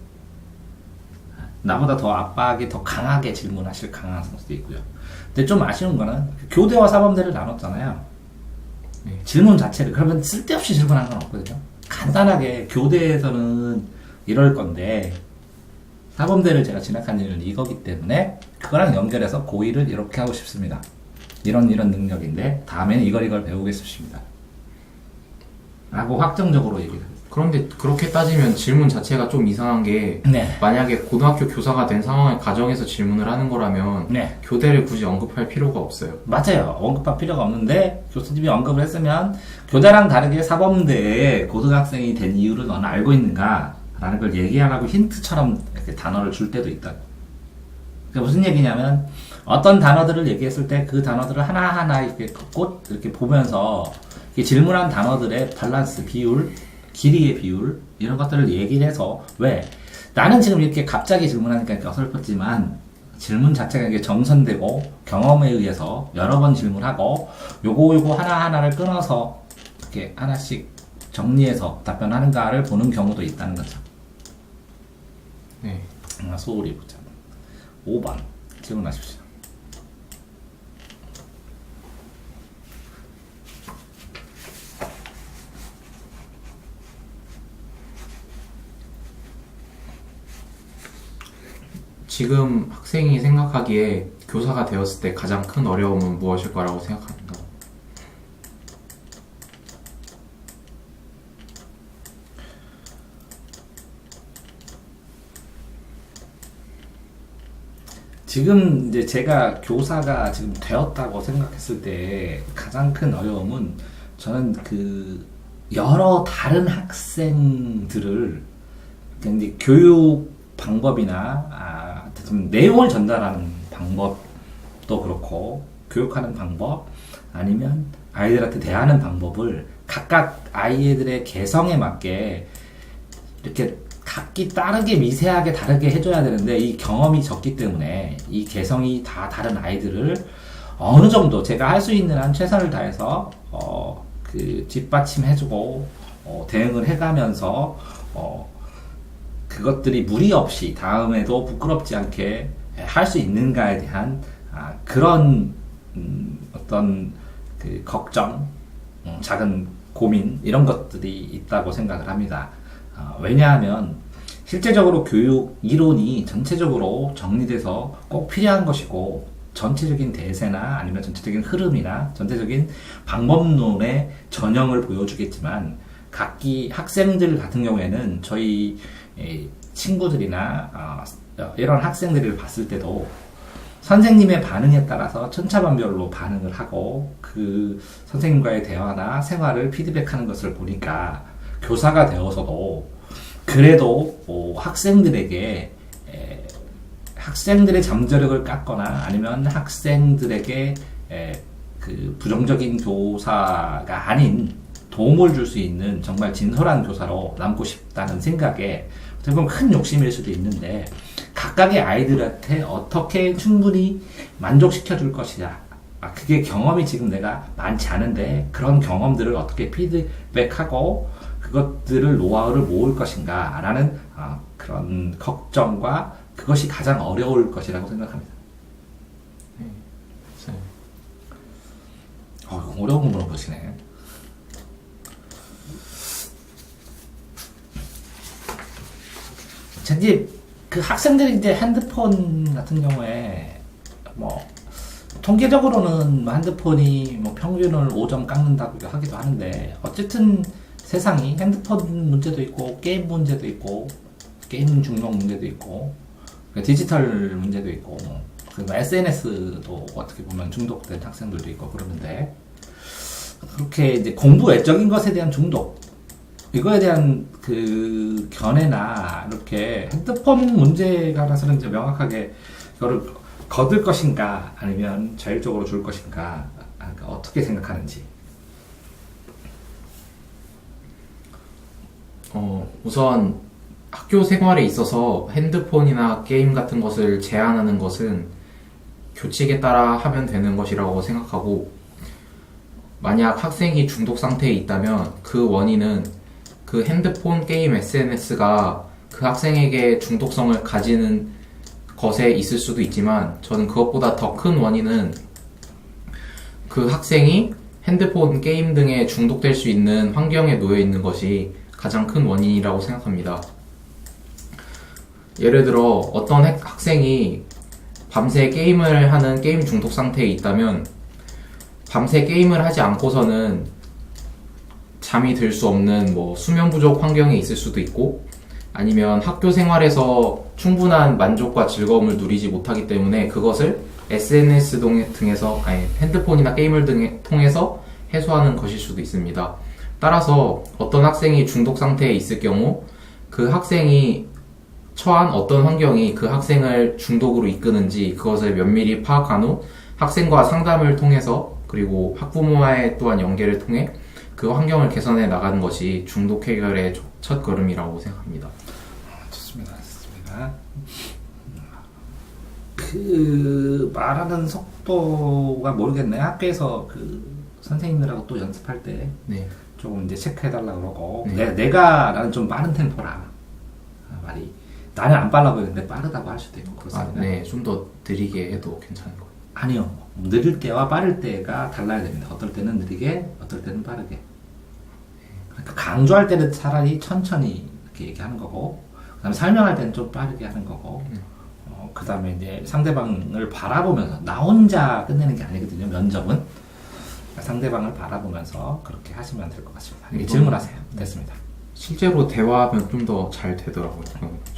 나보다 더 압박이 더 강하게 질문하실 가능성도 있고요. 근데 좀 아쉬운 거는 교대와 사범대를 나눴잖아요. 네. 질문 자체를 그러면 쓸데없이 질문한 건 없거든요. 간단하게 교대에서는 이럴 건데 사범대를 제가 진학한 이유는 이거기 때문에 그거랑 연결해서 고1을 이렇게 하고 싶습니다. 이런 능력인데 다음에는 이걸 배우겠습니다. 라고 확정적으로 얘기를 합니다. 그런데 그렇게 따지면 질문 자체가 좀 이상한 게 네. 만약에 고등학교 교사가 된 상황의 가정에서 질문을 하는 거라면 네. 교대를 굳이 언급할 필요가 없어요. 맞아요. 언급할 필요가 없는데 교수님이 언급을 했으면 교대랑 다르게 사범대에 고등학생이 된 이유를 너는 알고 있는가? 라는 걸 얘기하라고 힌트처럼 이렇게 단어를 줄 때도 있다. 그게 무슨 얘기냐면 어떤 단어들을 얘기했을 때 그 단어들을 하나하나 이렇게 꼭 이렇게 보면서 이렇게 질문한 단어들의 밸런스, 비율, 길이의 비율 이런 것들을 얘기를 해서 왜 나는 지금 이렇게 갑자기 질문하니까 어설펐지만 질문 자체가 이게 정선되고 경험에 의해서 여러 번 질문하고 요거 하나하나를 끊어서 이렇게 하나씩 정리해서 답변하는가를 보는 경우도 있다는 거죠. 네. 소홀히 보자. 5번 질문하십시오. 지금 학생이 생각하기에 교사가 되었을 때 가장 큰 어려움은 무엇일 거라고 생각합니다. 지금 이제 제가 교사가 지금 되었다고 생각했을 때 가장 큰 어려움은 저는 그 여러 다른 학생들을 이제 교육 방법이나 좀 내용을 전달하는 방법도 그렇고 교육하는 방법 아니면 아이들한테 대하는 방법을 각각 아이들의 개성에 맞게 이렇게 각기 다르게 미세하게 다르게 해줘야 되는데 이 경험이 적기 때문에 이 개성이 다 다른 아이들을 어느 정도 제가 할 수 있는 한 최선을 다해서 그 뒷받침해주고 대응을 해가면서 그것들이 무리 없이 다음에도 부끄럽지 않게 할 수 있는가에 대한 그런 어떤 그 걱정, 작은 고민 이런 것들이 있다고 생각을 합니다. 왜냐하면 실제적으로 교육 이론이 전체적으로 정리돼서 꼭 필요한 것이고 전체적인 대세나 아니면 전체적인 흐름이나 전체적인 방법론의 전형을 보여주겠지만 각기 학생들 같은 경우에는 저희 친구들이나 이런 학생들을 봤을 때도 선생님의 반응에 따라서 천차만별로 반응을 하고 그 선생님과의 대화나 생활을 피드백하는 것을 보니까 교사가 되어서도 그래도 학생들에게 학생들의 잠재력을 깎거나 아니면 학생들에게 그 부정적인 교사가 아닌 도움을 줄 수 있는 정말 진솔한 교사로 남고 싶다는 생각에 어떻게 보면 큰 욕심일 수도 있는데 각각의 아이들한테 어떻게 충분히 만족시켜 줄 것이냐 그게 경험이 지금 내가 많지 않은데 그런 경험들을 어떻게 피드백하고 그것들을 노하우를 모을 것인가 라는 그런 걱정과 그것이 가장 어려울 것이라고 생각합니다. 어려운 거 물어보시네. 이제 그 학생들이 이제 핸드폰 같은 경우에 뭐 통계적으로는 핸드폰이 뭐 평균을 5점 깎는다고 하기도 하는데 어쨌든 세상이 핸드폰 문제도 있고 게임 문제도 있고 게임 중독 문제도 있고 디지털 문제도 있고 그리고 SNS도 어떻게 보면 중독된 학생들도 있고 그러는데 그렇게 이제 공부 외적인 것에 대한 중독 이거에 대한 그 견해나 이렇게 핸드폰 문제에 관해서는 이제 명확하게 이거를 거둘 것인가 아니면 자율적으로 줄 것인가 어떻게 생각하는지. 우선 학교 생활에 있어서 핸드폰이나 게임 같은 것을 제한하는 것은 교칙에 따라 하면 되는 것이라고 생각하고 만약 학생이 중독 상태에 있다면 그 원인은 그 핸드폰, 게임, SNS가 그 학생에게 중독성을 가지는 것에 있을 수도 있지만 저는 그것보다 더 큰 원인은 그 학생이 핸드폰, 게임 등에 중독될 수 있는 환경에 놓여 있는 것이 가장 큰 원인이라고 생각합니다. 예를 들어 어떤 학생이 밤새 게임을 하는 게임 중독 상태에 있다면 밤새 게임을 하지 않고서는 잠이 들 수 없는 뭐 수면 부족 환경에 있을 수도 있고, 아니면 학교 생활에서 충분한 만족과 즐거움을 누리지 못하기 때문에 그것을 SNS 등에서, 아니 핸드폰이나 게임을 통해서 해소하는 것일 수도 있습니다. 따라서 어떤 학생이 중독 상태에 있을 경우 그 학생이 처한 어떤 환경이 그 학생을 중독으로 이끄는지 그것을 면밀히 파악한 후 학생과 상담을 통해서, 그리고 학부모와의 또한 연계를 통해 그 환경을 개선해 나가는 것이 중독 해결의 첫 걸음이라고 생각합니다. 좋습니다. 좋습니다. 그 말하는 속도가 모르겠네. 학교에서 그 선생님들하고 또 연습할 때 네. 조금 이제 체크해달라 그러고, 네. 내가 나는 좀 빠른 템포라 말이, 나는 안 빨라 보이는데 빠르다고 할 수도 있고 그렇습니다. 네, 좀 더 느리게 해도 괜찮은 거예요. 아니요, 느릴 때와 빠를 때가 달라야 됩니다. 어떨 때는 느리게, 어떨 때는 빠르게. 그러니까 강조할 때는 차라리 천천히 이렇게 얘기하는 거고, 그다음에 설명할 때는 좀 빠르게 하는 거고, 그다음에 이제 상대방을 바라보면서, 나 혼자 끝내는 게 아니거든요. 면접은 상대방을 바라보면서 그렇게 하시면 될 것 같습니다. 질문하세요. 됐습니다. 실제로 대화하면 좀 더 잘 되더라고요.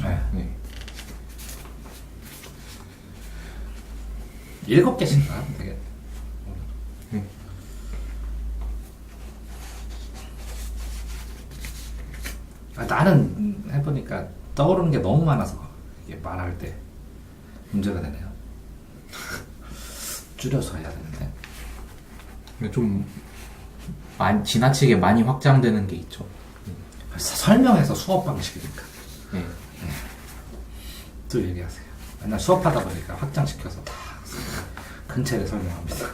네. 네. 7개씩 하면 되겠네. 네. 나는 해보니까 떠오르는 게 너무 많아서 이게 말할 때 문제가 되네요. 줄여서 해야 되는데. 좀 지나치게 많이 확장되는 게 있죠. 설명해서 수업 방식이니까. 네. 또 얘기하세요. 맨날 수업하다 보니까 확장시켜서 다 큰 책에 설명합니다.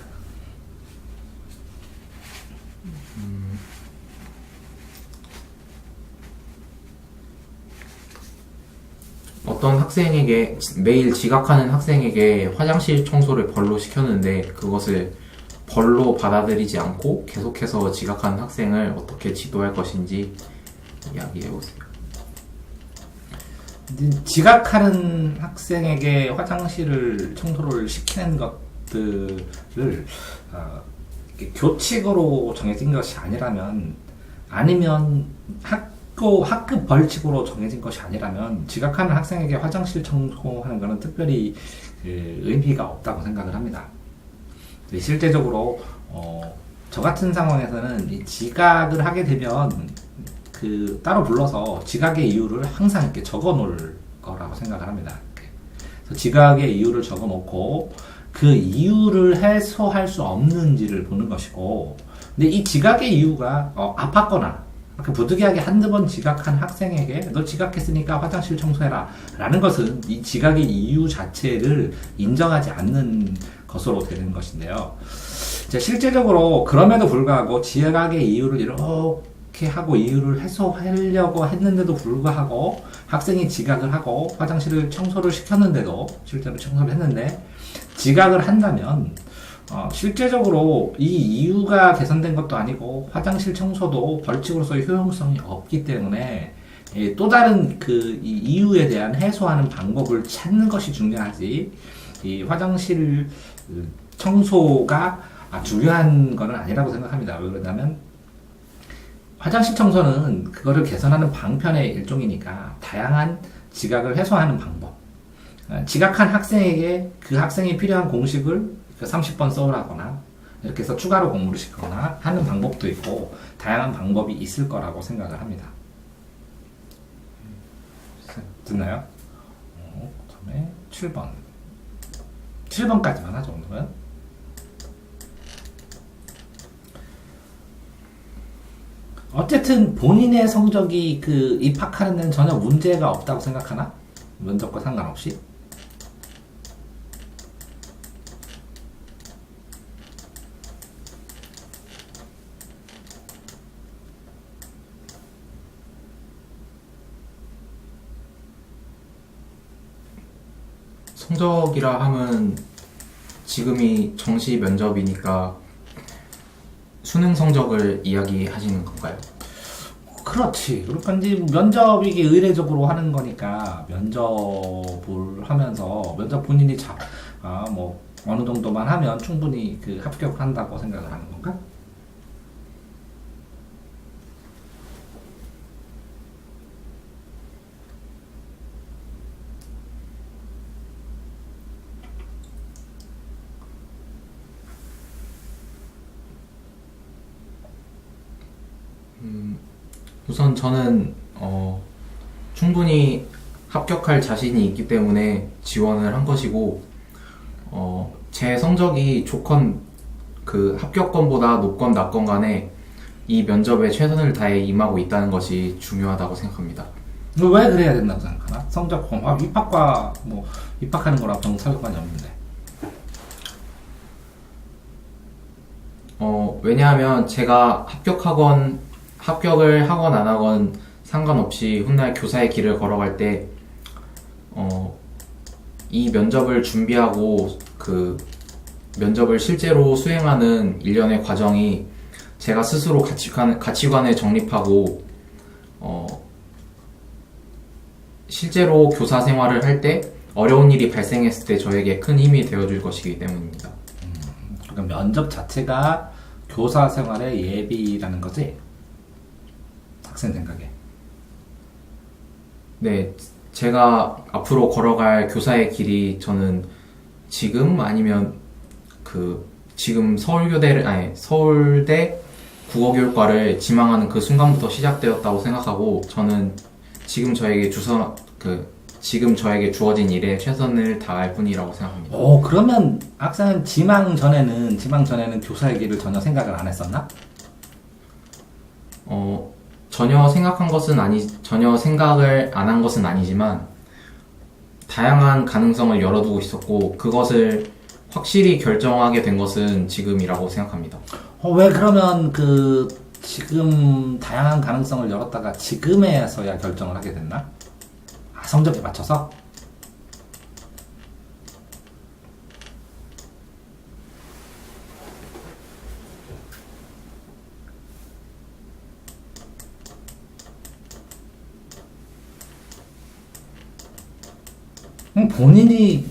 어떤 학생에게, 매일 지각하는 학생에게 화장실 청소를 벌로 시켰는데 그것을 벌로 받아들이지 않고 계속해서 지각하는 학생을 어떻게 지도할 것인지 이야기해보세요. 지각하는 학생에게 화장실을 청소를 시키는 것들을 교칙으로 정해진 것이 아니라면, 아니면 학급 벌칙으로 정해진 것이 아니라면, 지각하는 학생에게 화장실 청소하는 것은 특별히 의미가 없다고 생각을 합니다. 실제적으로 저 같은 상황에서는 이 지각을 하게 되면 따로 불러서 지각의 이유를 항상 이렇게 적어 놓을 거라고 생각을 합니다. 그래서 지각의 이유를 적어 놓고 그 이유를 해소할 수 없는지를 보는 것이고, 근데 이 지각의 이유가 아팠거나 부득이하게 한두 번 지각한 학생에게 너 지각했으니까 화장실 청소해라 라는 것은 이 지각의 이유 자체를 인정하지 않는 것으로 되는 것인데요. 실제적으로 그럼에도 불구하고 지각의 이유를 이렇게 하고 이유를 해소하려고 했는데도 불구하고 학생이 지각을 하고 화장실을 청소를 시켰는데도, 실제로 청소를 했는데 지각을 한다면 실제적으로 이 이유가 개선된 것도 아니고 화장실 청소도 벌칙으로서의 효용성이 없기 때문에 또 다른 이 이유에 대한 해소하는 방법을 찾는 것이 중요하지, 이 화장실 청소가 중요한 것은 아니라고 생각합니다. 왜 그러냐면 화장실 청소는 그거를 개선하는 방편의 일종이니까 다양한 지각을 해소하는 방법, 지각한 학생에게 그 학생이 필요한 공식을 30번 써오라거나 이렇게 해서 추가로 공부를 시키거나 하는 방법도 있고 다양한 방법이 있을 거라고 생각을 합니다. 듣나요? 그 다음에 7번 7번까지만 하죠. 오늘은 어쨌든 본인의 성적이 입학하는 데는 전혀 문제가 없다고 생각하나? 면접과 상관없이? 성적이라 하면 지금이 정시 면접이니까 수능 성적을 이야기하시는 건가요? 그렇지. 그러니까 이제 면접이 이게 의례적으로 하는 거니까 면접을 하면서 면접 본인이 뭐 어느 정도만 하면 충분히 합격을 한다고 생각을 하는 건가? 우선 저는 충분히 합격할 자신이 있기 때문에 지원을 한 것이고 제 성적이 좋건 그 합격권보다 높건 낮건 간에 이 면접에 최선을 다해 임하고 있다는 것이 중요하다고 생각합니다. 왜 그래야 된다고 생각하나? 성적 입학과 뭐 입학하는 거랑 병 상관이 없는데. 왜냐하면 제가 합격을 하건 안 하건 상관없이 훗날 교사의 길을 걸어갈 때 이 면접을 준비하고 그 면접을 실제로 수행하는 일련의 과정이 제가 스스로 가치관을 정립하고 실제로 교사 생활을 할 때 어려운 일이 발생했을 때 저에게 큰 힘이 되어줄 것이기 때문입니다. 그러니까 면접 자체가 교사 생활의 예비라는 거지? 학생 생각에. 네, 제가 앞으로 걸어갈 교사의 길이 저는 지금 아니면 지금 서울대 국어교육과를 지망하는 그 순간부터 시작되었다고 생각하고 저는 지금 저에게 주어진 일에 최선을 다할 뿐이라고 생각합니다. 그러면 학생은 지망 전에는 교사의 길을 전혀 생각을 안 했었나? 전혀 생각을 안 한 것은 아니지만 다양한 가능성을 열어두고 있었고 그것을 확실히 결정하게 된 것은 지금이라고 생각합니다. 왜 그러면 지금 다양한 가능성을 열었다가 지금에서야 결정을 하게 됐나? 성적에 맞춰서? 본인이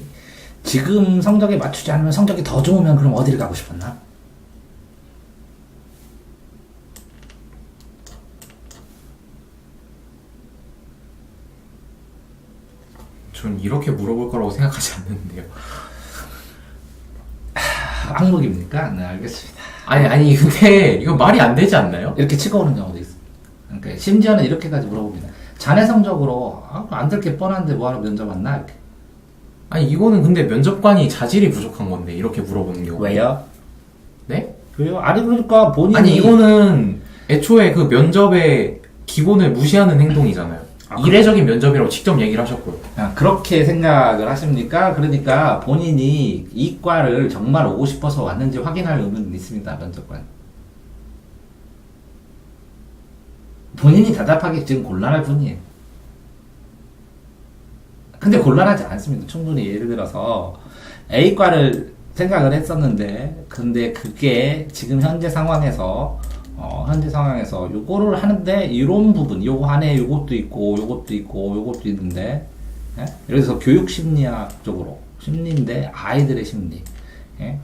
지금 성적에 맞추지 않으면 성적이 더 좋으면 그럼 어디를 가고 싶었나? 전 이렇게 물어볼 거라고 생각하지 않는데요. 항목입니까? 네, 알겠습니다. 아니 근데 이거 말이 안 되지 않나요? 이렇게 치고 오는 경우도 있어. 그러니까 심지어는 이렇게까지 물어봅니다. 자네 성적으로 안 될 게 뻔한데 뭐하러 면접 왔나? 이렇게. 아니 이거는 근데 면접관이 자질이 부족한 건데 이렇게 물어보는 경우. 왜요? 네? 왜요? 아니 그러니까 본인이 아니 이거는 애초에 그 면접의 기본을 무시하는 행동이잖아요. 이례적인 면접이라고 직접 얘기를 하셨고요. 그렇게 생각을 하십니까? 그러니까 본인이 이과를 정말 오고 싶어서 왔는지 확인할 의무는 있습니다. 면접관. 본인이 대답하기 지금 곤란할 뿐이에요. 근데 곤란하지 않습니다. 충분히 예를 들어서 A과를 생각을 했었는데 근데 그게 지금 현재 상황에서 요거를 하는데 이런 부분 요 안에 요것도 있고 요것도 있는데 예를 들어서 교육 심리학 쪽으로 심리인데 아이들의 심리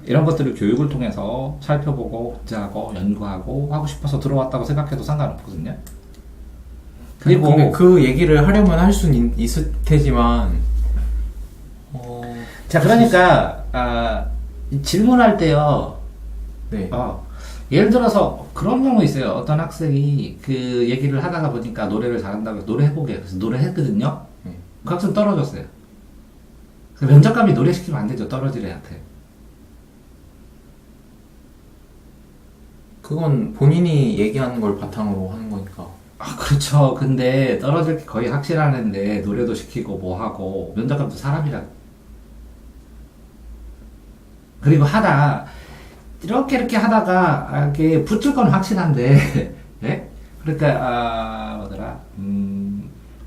이런 것들을 교육을 통해서 살펴보고 공부하고 연구하고 하고 싶어서 들어왔다고 생각해도 상관없거든요. 그리고 그 얘기를 하려면 할 수는 있을 테지만 자 그러니까 질문할 때요. 네. 예를 들어서 그런 경우 있어요. 어떤 학생이 그 얘기를 하다가 보니까 노래를 잘한다고 해서 노래해보게 그래서 노래했거든요. 그 학생 떨어졌어요. 면접관이 노래시키면 안 되죠. 떨어질 애한테. 그건 본인이 얘기하는 걸 바탕으로 하는 거니까. 그렇죠. 근데 떨어질 게 거의 확실하는데 노래도 시키고 뭐 하고 면접관도 사람이라. 그리고 이렇게 하다가 이렇게 붙을 건 확실한데 예? 그러니까 뭐더라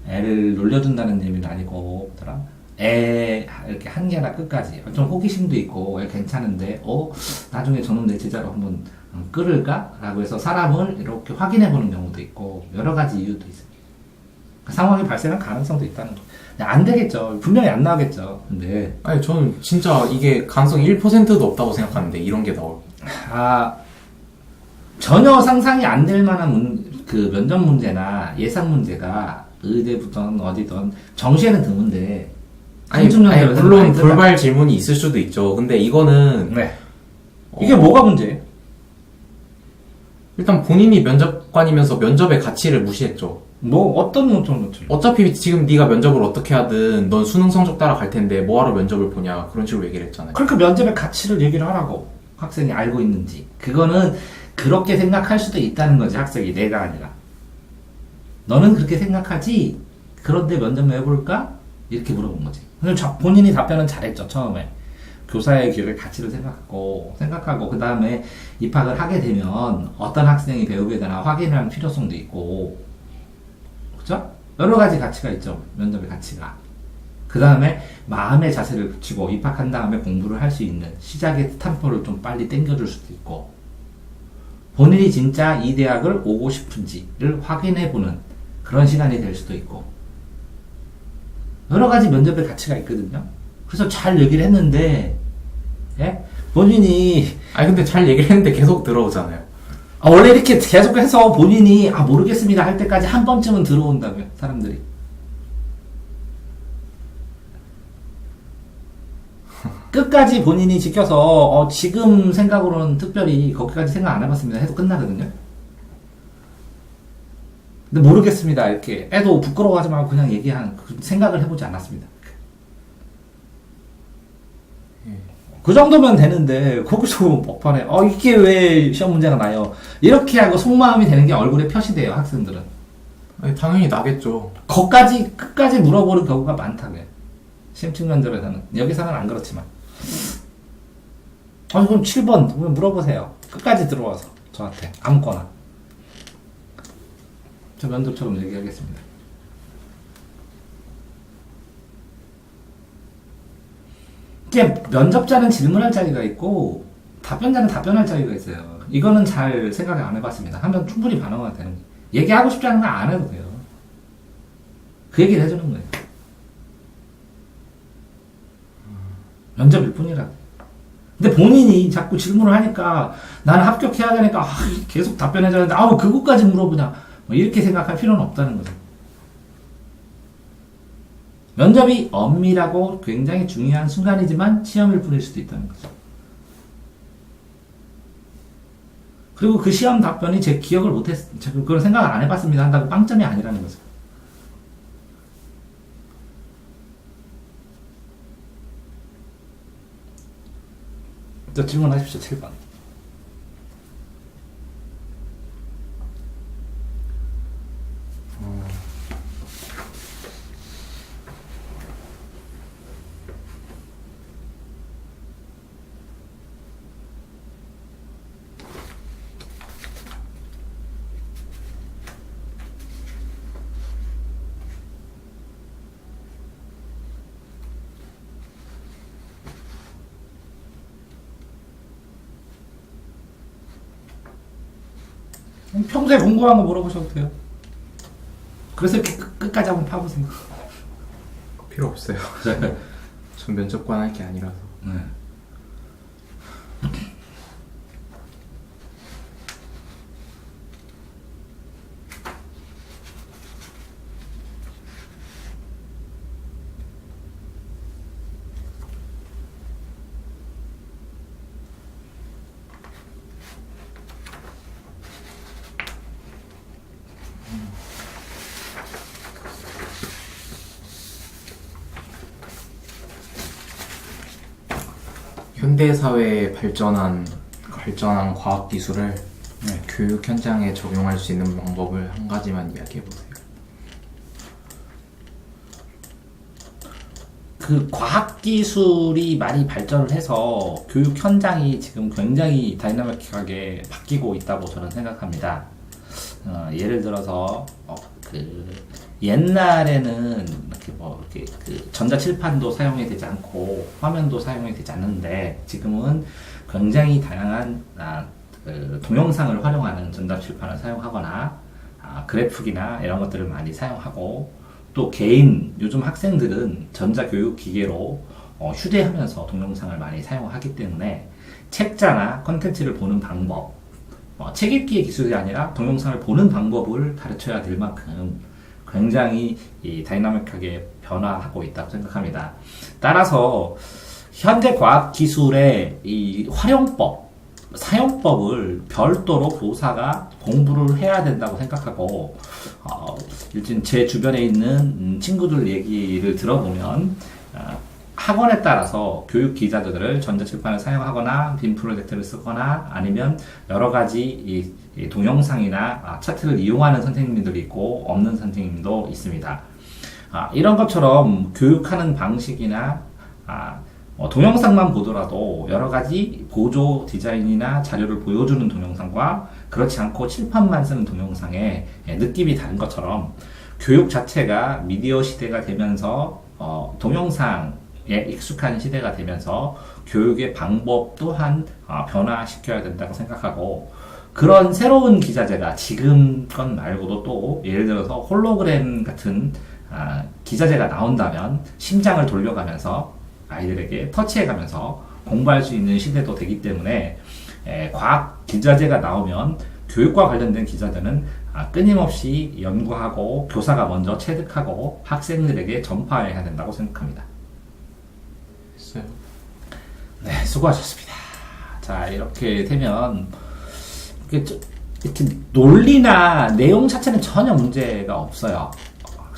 애를 놀려준다는 의미는 아니고 뭐더라 애 이렇게 한 개나 끝까지 좀 호기심도 있고 괜찮은데 나중에 저놈 내 제자로 한번 끌을까? 라고 해서 사람을 이렇게 확인해 보는 경우도 있고 여러 가지 이유도 있습니다. 상황이 발생할 가능성도 있다는 거. 안 되겠죠. 분명히 안 나오겠죠. 근데 아니 저는 진짜 이게 가능성이 1%도 없다고 생각하는데 이런 게 나올. 전혀 상상이 안 될 만한 그 면접 문제나 예상 문제가 의대부터 어디든 정시에는 드문데 아니 물론 돌발 질문이 있을 수도 있죠. 근데 이거는 네. 이게 뭐가 문제예요? 일단 본인이 면접관 복반이면서 면접의 가치를 무시했죠. 뭐 어떤 노트? 어차피 지금 네가 면접을 어떻게 하든 넌 수능 성적 따라 갈 텐데 뭐하러 면접을 보냐 그런 식으로 얘기를 했잖아요. 그러니까 면접의 가치를 얘기를 하라고. 학생이 알고 있는지. 그거는 그렇게 생각할 수도 있다는 거지, 학생이. 내가 아니라. 너는 그렇게 생각하지? 그런데 면접 왜 볼까? 이렇게 물어본 거지. 근데 본인이 답변은 잘했죠, 처음에. 교사의 기회의 가치를 생각하고, 그 다음에 입학을 하게 되면 어떤 학생이 배우게 되나 확인할 필요성도 있고, 그죠? 여러 가지 가치가 있죠, 면접의 가치가. 그 다음에 마음의 자세를 붙이고 입학한 다음에 공부를 할 수 있는 시작의 스탬프를 좀 빨리 당겨줄 수도 있고, 본인이 진짜 이 대학을 오고 싶은지를 확인해보는 그런 시간이 될 수도 있고, 여러 가지 면접의 가치가 있거든요. 그래서 잘 얘기를 했는데, 예? 본인이, 근데 잘 얘기를 했는데 계속 들어오잖아요. 원래 이렇게 계속해서 본인이, 모르겠습니다 할 때까지 한 번쯤은 들어온다고요, 사람들이. 끝까지 본인이 지켜서, 지금 생각으로는 특별히 거기까지 생각 안 해봤습니다 해도 끝나거든요. 근데 모르겠습니다 이렇게 애도 부끄러워하지 말고 그냥 얘기하는, 생각을 해보지 않았습니다. 그 정도면 되는데 거기서 막판에 이게 왜 시험 문제가 나요 이렇게 하고 속마음이 되는 게 얼굴에 표시돼요, 학생들은. 당연히 나겠죠. 거기까지 끝까지 물어보는 경우가 많다고요, 심층 면접에서는. 여기서는 안 그렇지만. 그럼 7번 물어보세요. 끝까지 들어와서 저한테 아무거나. 저 면접처럼 얘기하겠습니다. 이게 면접자는 질문할 자리가 있고 답변자는 답변할 자리가 있어요. 이거는 잘 생각을 안 해봤습니다. 하면 충분히 반응이 되는 거예요. 얘기하고 싶지 않은 거 안 해도 돼요. 그 얘기를 해주는 거예요. 면접일 뿐이라고. 근데 본인이 자꾸 질문을 하니까 나는 합격해야 되니까 계속 답변해줘야 되는데 그것까지 물어보냐 이렇게 생각할 필요는 없다는 거죠. 면접이 엄밀하고 굉장히 중요한 순간이지만 시험일 뿐일 수도 있다는 거죠. 그리고 그 시험 답변이 제 기억을 그걸 생각을 안 해봤습니다 한다고 빵점이 아니라는 거죠. 또 질문하십시오. 7번. 평소에 공부한 거 물어보셔도 돼요. 그래서 이렇게 끝까지 한번 파보세요. 필요 없어요. 전 면접관 할 게 아니라서. 네. 현대 사회에 발전한 과학 기술을 교육 현장에 적용할 수 있는 방법을 한 가지만 이야기해 보세요. 그 과학 기술이 많이 발전을 해서 교육 현장이 지금 굉장히 다이나믹하게 바뀌고 있다고 저는 생각합니다. 예를 들어서 옛날에는 이렇게 그 전자칠판도 사용이 되지 않고 화면도 사용이 되지 않는데 지금은 굉장히 다양한 그 동영상을 활용하는 전자칠판을 사용하거나 그래픽이나 이런 것들을 많이 사용하고, 또 요즘 학생들은 전자교육기계로 휴대하면서 동영상을 많이 사용하기 때문에 책자나 컨텐츠를 보는 방법, 책 읽기의 기술이 아니라 동영상을 보는 방법을 가르쳐야 될 만큼 굉장히 다이나믹하게 변화하고 있다고 생각합니다. 따라서 현대 과학 기술의 이 활용법, 사용법을 별도로 교사가 공부를 해야 된다고 생각하고, 일단 제 주변에 있는 친구들 얘기를 들어보면, 학원에 따라서 교육 기자들을 전자칠판을 사용하거나 빔 프로젝트를 쓰거나 아니면 여러 가지 이 동영상이나 차트를 이용하는 선생님들이 있고 없는 선생님도 있습니다. 이런 것처럼 교육하는 방식이나 동영상만 보더라도 여러 가지 보조 디자인이나 자료를 보여주는 동영상과 그렇지 않고 칠판만 쓰는 동영상의 느낌이 다른 것처럼 교육 자체가 미디어 시대가 되면서 동영상에 익숙한 시대가 되면서 교육의 방법 또한 변화시켜야 된다고 생각하고, 그런 새로운 기자재가 지금 건 말고도 또 예를 들어서 홀로그램 같은 기자재가 나온다면 심장을 돌려가면서 아이들에게 터치해가면서 공부할 수 있는 시대도 되기 때문에 과학 기자재가 나오면 교육과 관련된 기자들은 끊임없이 연구하고 교사가 먼저 체득하고 학생들에게 전파해야 된다고 생각합니다. 했어요. 네, 수고하셨습니다. 자, 이렇게 되면 이렇게 논리나 내용 자체는 전혀 문제가 없어요.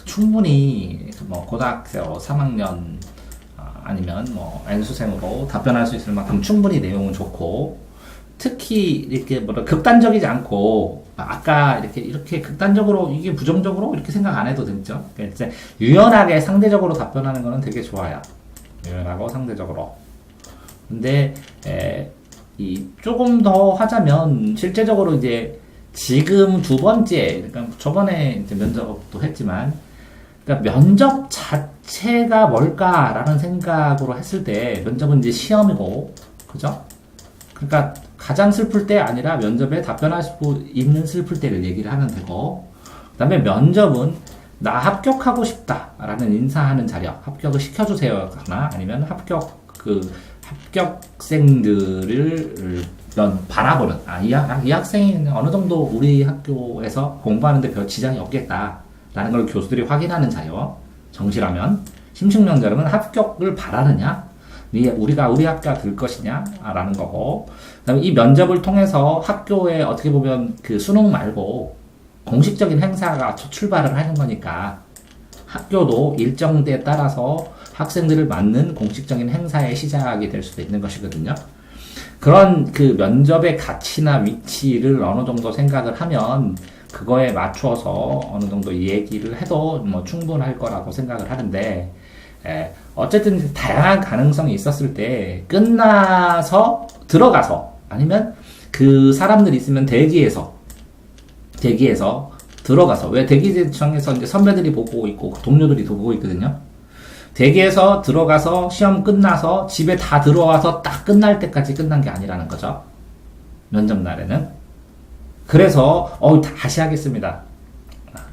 충분히 뭐 고등학생 3학년 아니면 뭐 N수생으로 답변할 수 있을 만큼 충분히 내용은 좋고, 특히 이렇게 극단적이지 않고 아까 이렇게 극단적으로 이게 부정적으로 이렇게 생각 안 해도 되죠. 그러니까 이제 유연하게 상대적으로 답변하는 거는 되게 좋아요. 유연하고 상대적으로. 근데 이 조금 더 하자면 실제적으로 이제 지금 두 번째, 그러니까 저번에 이제 면접도 했지만, 그러니까 면접 자체가 뭘까라는 생각으로 했을 때 면접은 이제 시험이고, 그죠? 그러니까 가장 슬플 때 아니라 면접에 답변할 수 있는 슬플 때를 얘기를 하면 되고, 그 다음에 면접은 나 합격하고 싶다라는 인사하는 자력, 합격을 시켜주세요거나 아니면 합격생들을 바라보는, 이 학생이 어느 정도 우리 학교에서 공부하는데 별 지장이 없겠다라는 걸 교수들이 확인하는 자료, 정시라면. 심층면접은 합격을 바라느냐, 우리가 우리 학교가 될 것이냐 라는 거고, 그다음에 이 면접을 통해서 학교에 어떻게 보면 그 수능 말고 공식적인 행사가 출발을 하는 거니까 학교도 일정 때에 따라서 학생들을 맞는 공식적인 행사의 시작이 될 수도 있는 것이거든요. 그런 그 면접의 가치나 위치를 어느 정도 생각을 하면 그거에 맞춰서 어느 정도 얘기를 해도 뭐 충분할 거라고 생각을 하는데, 어쨌든 다양한 가능성이 있었을 때 끝나서 들어가서 아니면 그 사람들이 있으면 대기해서 들어가서, 왜 대기장에서 이제 선배들이 보고 있고 동료들이 보고 있거든요. 대기해서 들어가서 시험 끝나서 집에 다 들어와서 딱 끝날 때까지 끝난 게 아니라는 거죠. 면접 날에는. 그래서 다시 하겠습니다.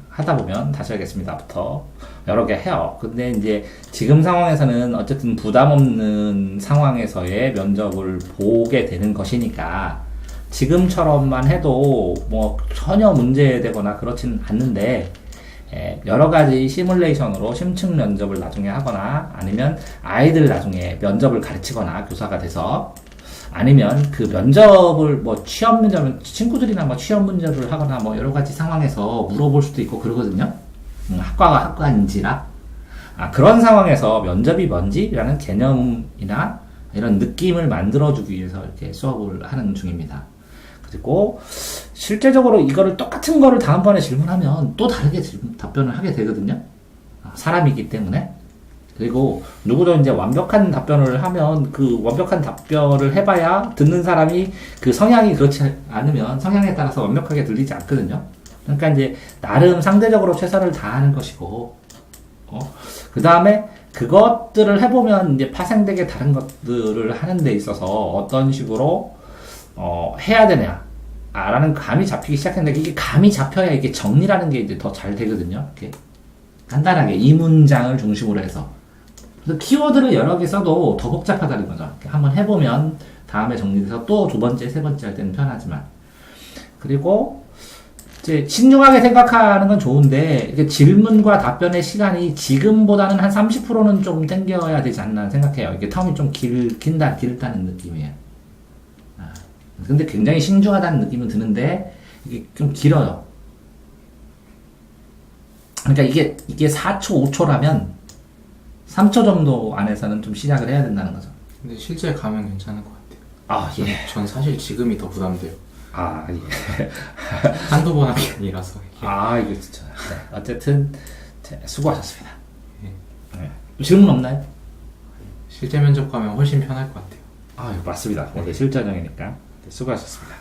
하다 보면 다시 하겠습니다부터 여러 개 해요. 근데 이제 지금 상황에서는 어쨌든 부담 없는 상황에서의 면접을 보게 되는 것이니까 지금처럼만 해도 뭐 전혀 문제되거나 그렇진 않는데, 여러 가지 시뮬레이션으로 심층 면접을 나중에 하거나 아니면 아이들 나중에 면접을 가르치거나 교사가 돼서, 아니면 그 면접을 뭐 취업 문제면 친구들이나 뭐 취업 문제를 하거나 뭐 여러 가지 상황에서 물어볼 수도 있고 그러거든요. 학과가 학과인지라. 그런 상황에서 면접이 뭔지라는 개념이나 이런 느낌을 만들어주기 위해서 이렇게 수업을 하는 중입니다. 그리고 실제적으로 이거를 똑같은 거를 다음번에 질문하면 또 다르게 답변을 하게 되거든요. 사람이기 때문에. 그리고 누구도 이제 완벽한 답변을 하면 그 완벽한 답변을 해봐야 듣는 사람이 그 성향이 그렇지 않으면 성향에 따라서 완벽하게 들리지 않거든요. 그러니까 이제 나름 상대적으로 최선을 다하는 것이고, 그 다음에 그것들을 해보면 이제 파생되게 다른 것들을 하는 데 있어서 어떤 식으로 해야 되냐 라는 감이 잡히기 시작했는데, 이게 감이 잡혀야 이게 정리라는 게 이제 더 잘 되거든요. 이렇게 간단하게 이 문장을 중심으로 해서. 그래서 키워드를 여러 개 써도 더 복잡하다는 거죠. 한번 해보면 다음에 정리돼서 또 두 번째, 세 번째 할 때는 편하지만. 그리고 이제 신중하게 생각하는 건 좋은데, 이게 질문과 답변의 시간이 지금보다는 한 30%는 좀 당겨야 되지 않나 생각해요. 이게 텀이 좀 길다는 느낌이에요. 근데 굉장히 신중하다는 느낌은 드는데 이게 좀 길어요. 그러니까 이게 4초, 5초라면 3초 정도 안에서는 좀 시작을 해야 된다는 거죠. 근데 실제 가면 괜찮을 것 같아요. 아, 예. 전 사실 지금이 더 부담돼요. 아, 예. 한두 번 한 게 아니라서. 아, 이거 진짜. 네. 어쨌든, 수고하셨습니다. 예. 네. 질문 없나요? 실제 면접 가면 훨씬 편할 것 같아요. 아, 맞습니다. 오늘 실전형이니까. 네, 수고하셨습니다.